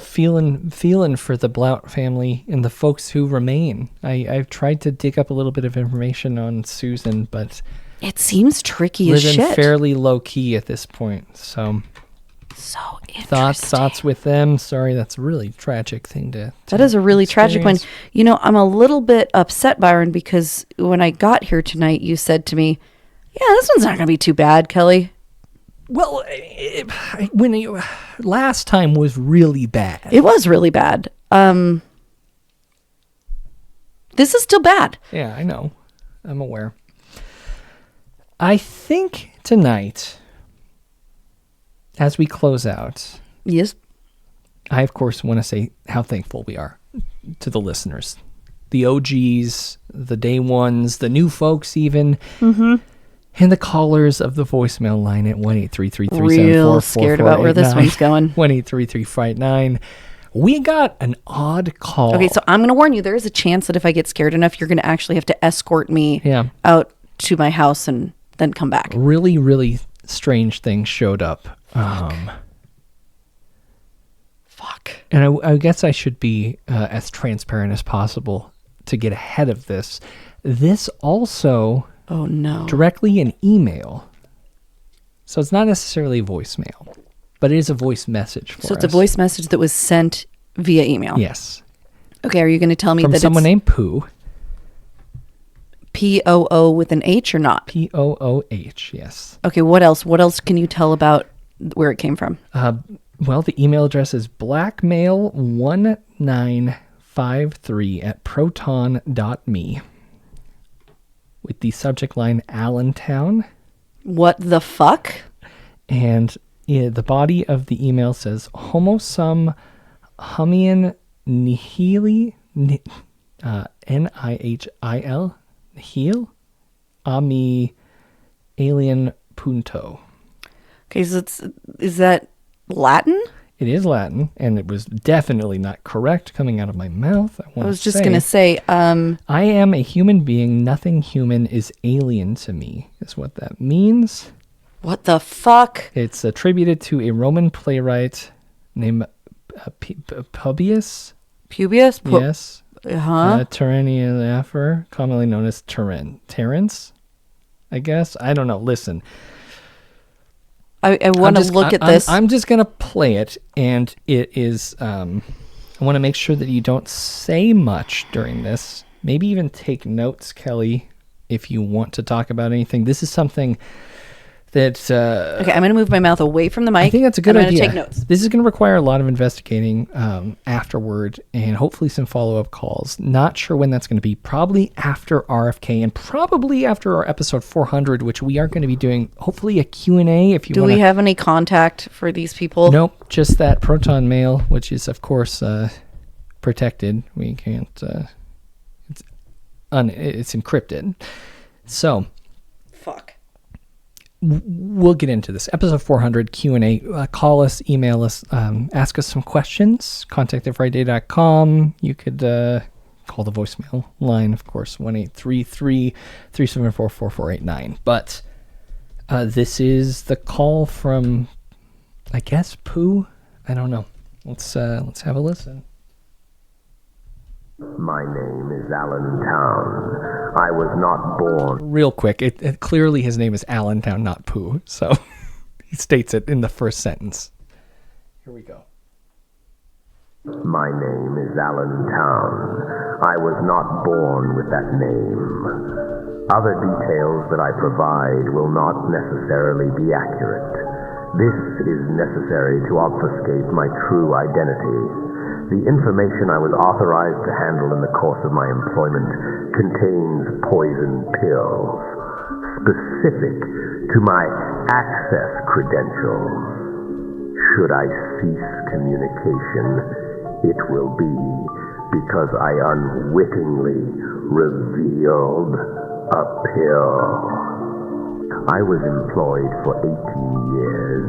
[SPEAKER 2] Feeling for the Blount family and the folks who remain. I've tried to dig up a little bit of information on Susan, but
[SPEAKER 3] It seems tricky as
[SPEAKER 2] living
[SPEAKER 3] shit.
[SPEAKER 2] fairly low key at this point. So
[SPEAKER 3] So interesting.
[SPEAKER 2] thoughts with them. Sorry, that's a really tragic thing to
[SPEAKER 3] That is a really tragic one.
[SPEAKER 2] experience.
[SPEAKER 3] You know, I'm a little bit upset, Byron, because when I got here tonight, you said to me, "Yeah, this one's not going to be too bad, Kelly."
[SPEAKER 2] Well, last time was really bad.
[SPEAKER 3] It was really bad. This is still bad.
[SPEAKER 2] Yeah, I know. I'm aware. I think tonight, as we close out,
[SPEAKER 3] Yes.
[SPEAKER 2] I, of course, want to say how thankful we are to the listeners. The OGs, the day ones, the new folks even, and the callers of the voicemail line at 1-833-374-4489.
[SPEAKER 3] Real scared about where this one's going.
[SPEAKER 2] 1-833-FRIGHT9. We got an odd call.
[SPEAKER 3] Okay, so I'm going to warn you, there is a chance that if I get scared enough, you're going to actually have to escort me
[SPEAKER 2] Yeah.
[SPEAKER 3] out to my house and then come back.
[SPEAKER 2] Really, really strange things showed up.
[SPEAKER 3] Fuck.
[SPEAKER 2] And I guess I should be as transparent as possible to get ahead of this. This also
[SPEAKER 3] Oh, no.
[SPEAKER 2] directly an email. So it's not necessarily a voicemail, but it is a voice message for us.
[SPEAKER 3] So it's a voice message that was sent via email.
[SPEAKER 2] Yes.
[SPEAKER 3] Okay, are you going to tell me
[SPEAKER 2] From
[SPEAKER 3] that
[SPEAKER 2] someone
[SPEAKER 3] it's
[SPEAKER 2] named Pooh.
[SPEAKER 3] P-O-O with an H or not?
[SPEAKER 2] P-O-O-H, yes.
[SPEAKER 3] Okay, what else? What else can you tell about where it came from?
[SPEAKER 2] Well, the email address is blackmail1953@proton.me with the subject line Allentown.
[SPEAKER 3] What the fuck?
[SPEAKER 2] And the body of the email says Homo sum humian nihili, N-I-H-I-L, nihil, ami alien punto.
[SPEAKER 3] Okay, so is that Latin?
[SPEAKER 2] It is Latin, and it was definitely not correct coming out of my mouth.
[SPEAKER 3] I was just going to say,
[SPEAKER 2] I am a human being. Nothing human is alien to me, is what that means.
[SPEAKER 3] what the fuck?
[SPEAKER 2] It's attributed to a Roman playwright named Publius.
[SPEAKER 3] Pubius?
[SPEAKER 2] Yes.
[SPEAKER 3] Uh-huh.
[SPEAKER 2] Terence, commonly known as Terence, I guess. I don't know. Listen.
[SPEAKER 3] I want to look at this.
[SPEAKER 2] I'm just going to play it, and it is, I want to make sure that you don't say much during this. Maybe even take notes, Kelly, if you want to talk about anything. This is something that...
[SPEAKER 3] okay, I'm going to move my mouth away from the mic.
[SPEAKER 2] I think that's a good
[SPEAKER 3] I'm
[SPEAKER 2] idea.
[SPEAKER 3] going to take notes.
[SPEAKER 2] This is going to require a lot of investigating afterward, and hopefully some follow-up calls. Not sure when that's going to be. Probably after RFK, and probably after our episode 400, which we are going to be doing, hopefully a Q&A if you
[SPEAKER 3] Do
[SPEAKER 2] want
[SPEAKER 3] we have any contact for these people?
[SPEAKER 2] Nope, just that Proton mail, which is, of course, protected. We can't... it's encrypted. So...
[SPEAKER 3] Fuck.
[SPEAKER 2] We'll get into this. Episode 400 Q&A. Call us, email us, ask us some questions. Contact@frightday.com. You could call the voicemail line, of course, 1-833-374-4489. But this is the call from, I guess, Pooh? I don't know. Let's have a listen.
[SPEAKER 5] My name is Allentown. I was not born.
[SPEAKER 2] Real quick, it clearly his name is Allentown, not Pooh. So he states it in the first sentence. Here we go.
[SPEAKER 5] My name is Allentown. I was not born with that name. Other details that I provide will not necessarily be accurate. This is necessary to obfuscate my true identity. The information I was authorized to handle in the course of my employment contains poison pills, specific to my access credential. Should I cease communication, it will be because I unwittingly revealed a pill. I was employed for 18 years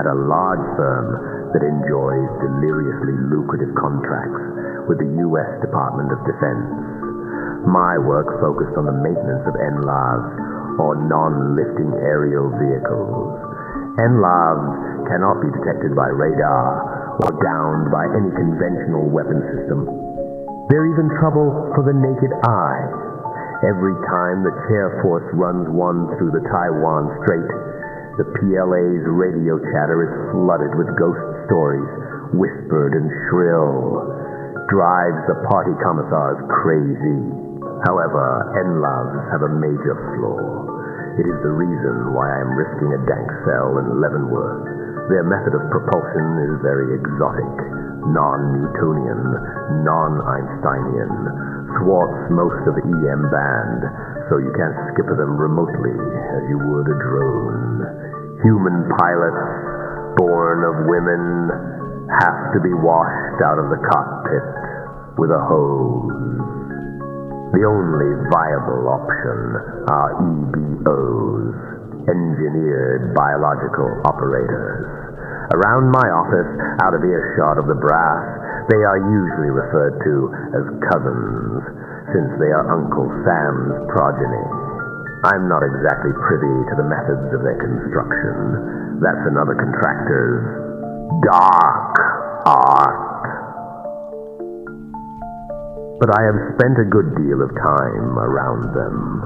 [SPEAKER 5] at a large firm that enjoys deliriously lucrative contracts with the U.S. Department of Defense. My work focused on the maintenance of NLAVs, or non-lifting aerial vehicles. NLAVs cannot be detected by radar or downed by any conventional weapon system. They're even trouble for the naked eye. Every time the chair force runs one through the Taiwan Strait, the PLA's radio chatter is flooded with ghost stories, whispered and shrill. Drives the party commissars crazy. However, NLAVs have a major flaw. It is the reason why I am risking a dank cell in Leavenworth. Their method of propulsion is very exotic, non-Newtonian, non-Einsteinian, thwarts most of the EM band, so you can't skipper them remotely as you would a drone. Human pilots, born of women, have to be washed out of the cockpit with a hose. The only viable option are EBOs, engineered biological operators. Around my office, out of earshot of the brass, they are usually referred to as cousins, since they are Uncle Sam's progeny. I'm not exactly privy to the methods of their construction. That's another contractor's dark art. But I have spent a good deal of time around them.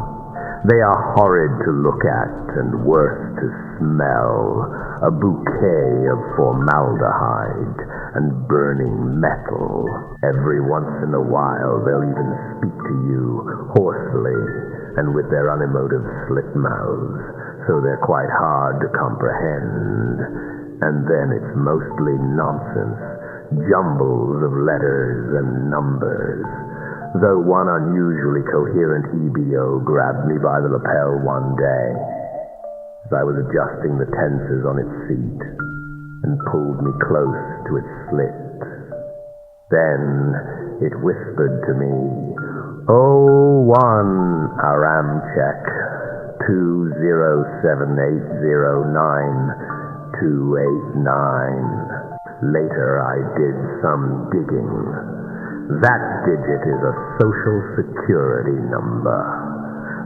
[SPEAKER 5] They are horrid to look at and worse to smell, a bouquet of formaldehyde and burning metal. Every once in a while they'll even speak to you hoarsely and with their unemotive slit mouths, so they're quite hard to comprehend. And then it's mostly nonsense, jumbles of letters and numbers. Though one unusually coherent EBO grabbed me by the lapel one day as I was adjusting the tenses on its seat and pulled me close to its slit. Then it whispered to me, "01 Aramcheck 207809289. Later I did some digging. That digit is a social security number.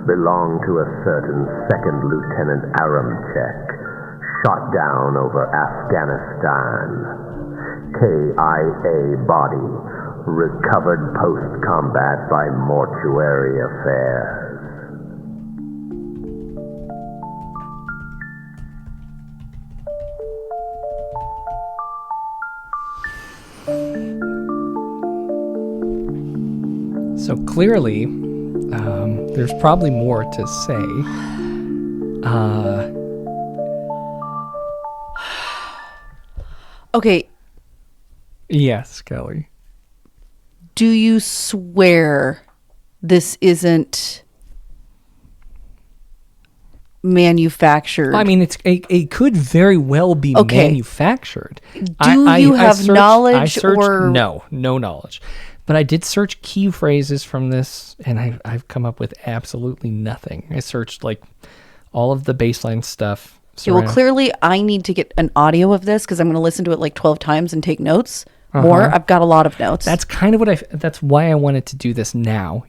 [SPEAKER 5] Belonged to a certain Second Lieutenant Aramchek, shot down over Afghanistan. KIA body, recovered post-combat by mortuary affairs."
[SPEAKER 2] So clearly, there's probably more to say.
[SPEAKER 3] Okay,
[SPEAKER 2] Yes, Kelly.
[SPEAKER 3] do you swear this isn't manufactured?
[SPEAKER 2] I mean, it could very well be
[SPEAKER 3] Okay.
[SPEAKER 2] manufactured.
[SPEAKER 3] Do you have knowledge or-
[SPEAKER 2] No knowledge. But I did search key phrases from this, and I've come up with absolutely nothing. I searched like all of the baseline stuff.
[SPEAKER 3] Okay, well, clearly I need to get an audio of this because I'm going to listen to it like 12 times and take notes. More. I've got a lot of notes.
[SPEAKER 2] That's kind of that's why I wanted to do this now.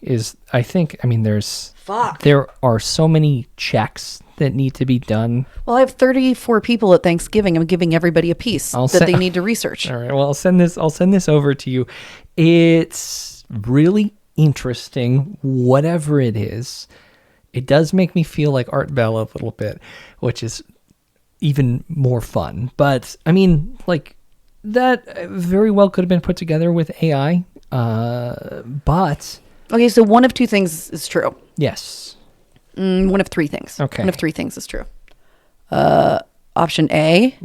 [SPEAKER 2] There are so many checks that need to be done.
[SPEAKER 3] Well, I have 34 people at Thanksgiving. I'm giving everybody a piece they need to research.
[SPEAKER 2] All right. Well, I'll send this over to you. It's really interesting, whatever it is. It does make me feel like Art Bell a little bit, which is even more fun. But I mean, like, that very well could have been put together with AI. But
[SPEAKER 3] Okay, so one of two things is true.
[SPEAKER 2] yes.
[SPEAKER 3] One of three things.
[SPEAKER 2] Okay.
[SPEAKER 3] One of three things is true. Option A,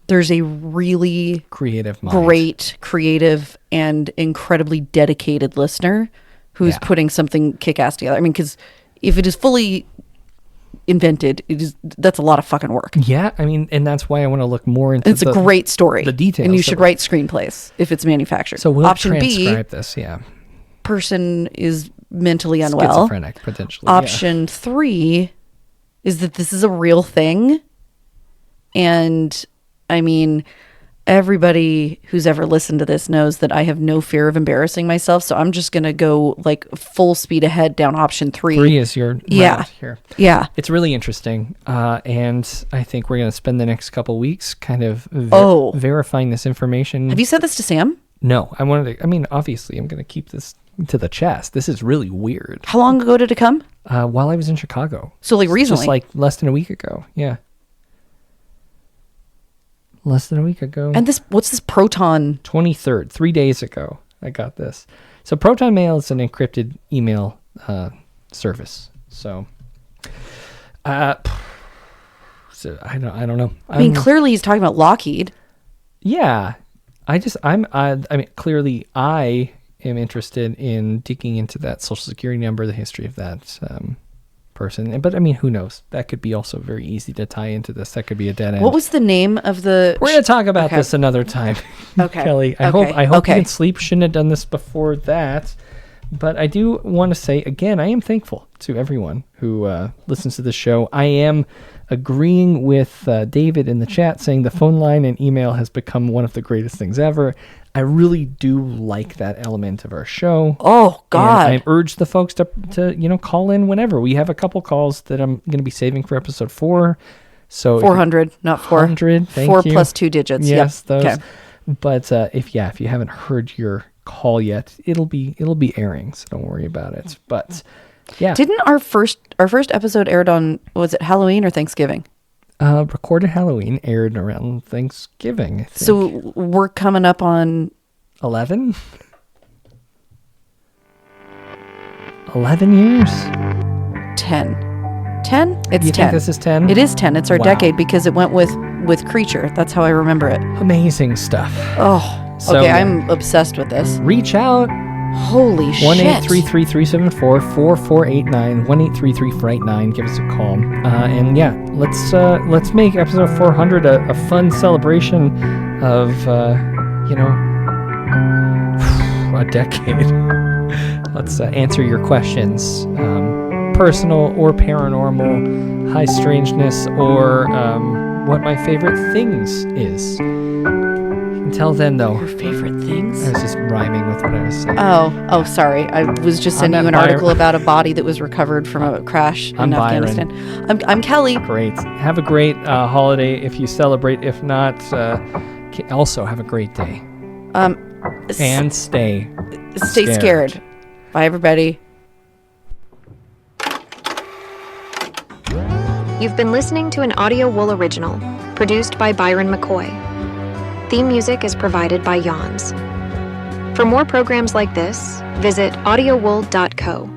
[SPEAKER 3] there's a really
[SPEAKER 2] Creative mind.
[SPEAKER 3] great, creative, and incredibly dedicated listener who's
[SPEAKER 2] Yeah.
[SPEAKER 3] putting something kick-ass together. I mean, because if it is fully invented. That's a lot of fucking work.
[SPEAKER 2] Yeah, I mean, and that's why I want to look more into
[SPEAKER 3] It's a great story.
[SPEAKER 2] the details.
[SPEAKER 3] And you should write screenplays if it's manufactured.
[SPEAKER 2] So we'll
[SPEAKER 3] Option
[SPEAKER 2] transcribe
[SPEAKER 3] B,
[SPEAKER 2] this, yeah.
[SPEAKER 3] person is mentally unwell.
[SPEAKER 2] Schizophrenic, potentially.
[SPEAKER 3] Option 3 is that this is a real thing. And I mean, everybody who's ever listened to this knows that I have no fear of embarrassing myself. So I'm just going to go like full speed ahead down option 3.
[SPEAKER 2] 3 is your route here.
[SPEAKER 3] Yeah.
[SPEAKER 2] It's really interesting. And I think we're going to spend the next couple weeks kind of verifying this information.
[SPEAKER 3] Have you sent this to Sam?
[SPEAKER 2] No, obviously I'm going to keep this to the chest. This is really weird.
[SPEAKER 3] How long ago did it come?
[SPEAKER 2] While I was in Chicago.
[SPEAKER 3] So like recently?
[SPEAKER 2] Just like less than a week ago. Yeah. Less than a week ago.
[SPEAKER 3] And what's this Proton?
[SPEAKER 2] 23rd, 3 days ago, I got this. So Proton Mail is an encrypted email service. So, I don't know.
[SPEAKER 3] I mean, clearly he's talking about Lockheed.
[SPEAKER 2] Yeah, clearly I am interested in digging into that social security number, the history of that person. But I mean, who knows? That could be also very easy to tie into this. That could be a dead end.
[SPEAKER 3] What was the name of the?
[SPEAKER 2] We're going to talk about this another time.
[SPEAKER 3] Okay,
[SPEAKER 2] Kelly. I hope you can sleep. Shouldn't have done this before that. But I do want to say again, I am thankful to everyone who listens to the show. I am agreeing with David in the chat saying the phone line and email has become one of the greatest things ever. I really do like that element of our show.
[SPEAKER 3] Oh, God.
[SPEAKER 2] And I urge the folks to call in whenever. We have a couple calls that I'm going to be saving for episode 4. So 400,
[SPEAKER 3] not 4.
[SPEAKER 2] 400, thank
[SPEAKER 3] 4
[SPEAKER 2] you.
[SPEAKER 3] plus 2 digits.
[SPEAKER 2] Yes, those.
[SPEAKER 3] Okay.
[SPEAKER 2] But if you haven't heard your call yet, it'll be airing, so don't worry about it. But yeah.
[SPEAKER 3] Didn't our first episode aired on, was it Halloween or Thanksgiving?
[SPEAKER 2] Recorded Halloween, aired around Thanksgiving, I think.
[SPEAKER 3] So we're coming up on
[SPEAKER 2] 11? 11 years?
[SPEAKER 3] 10. 10? It's
[SPEAKER 2] you
[SPEAKER 3] 10.
[SPEAKER 2] Think this is 10?
[SPEAKER 3] It is 10. It's our
[SPEAKER 2] Wow.
[SPEAKER 3] decade because it went with Creature. That's how I remember it.
[SPEAKER 2] Amazing stuff.
[SPEAKER 3] Oh,
[SPEAKER 2] So,
[SPEAKER 3] okay. I'm obsessed with this.
[SPEAKER 2] Reach out.
[SPEAKER 3] Holy shit.
[SPEAKER 2] 1-833-374-4489. 1-833-FRIGHT9. Give us a call. And yeah, let's make episode 400 a fun celebration of a decade. Let's answer your questions. Personal or paranormal, high strangeness, or what my favorite things is. Until then, though.
[SPEAKER 3] Your favorite things?
[SPEAKER 2] I was just rhyming with what I was saying.
[SPEAKER 3] Oh, sorry. I was just sending you an article about a body that was recovered from a crash in Afghanistan. I'm Kelly.
[SPEAKER 2] Great. Have a great holiday if you celebrate. If not, also have a great day. And stay
[SPEAKER 3] scared. Bye, everybody.
[SPEAKER 6] You've been listening to an Audio Wool original, produced by Byron McKoy. Theme music is provided by Yawns. For more programs like this, visit audiowool.co.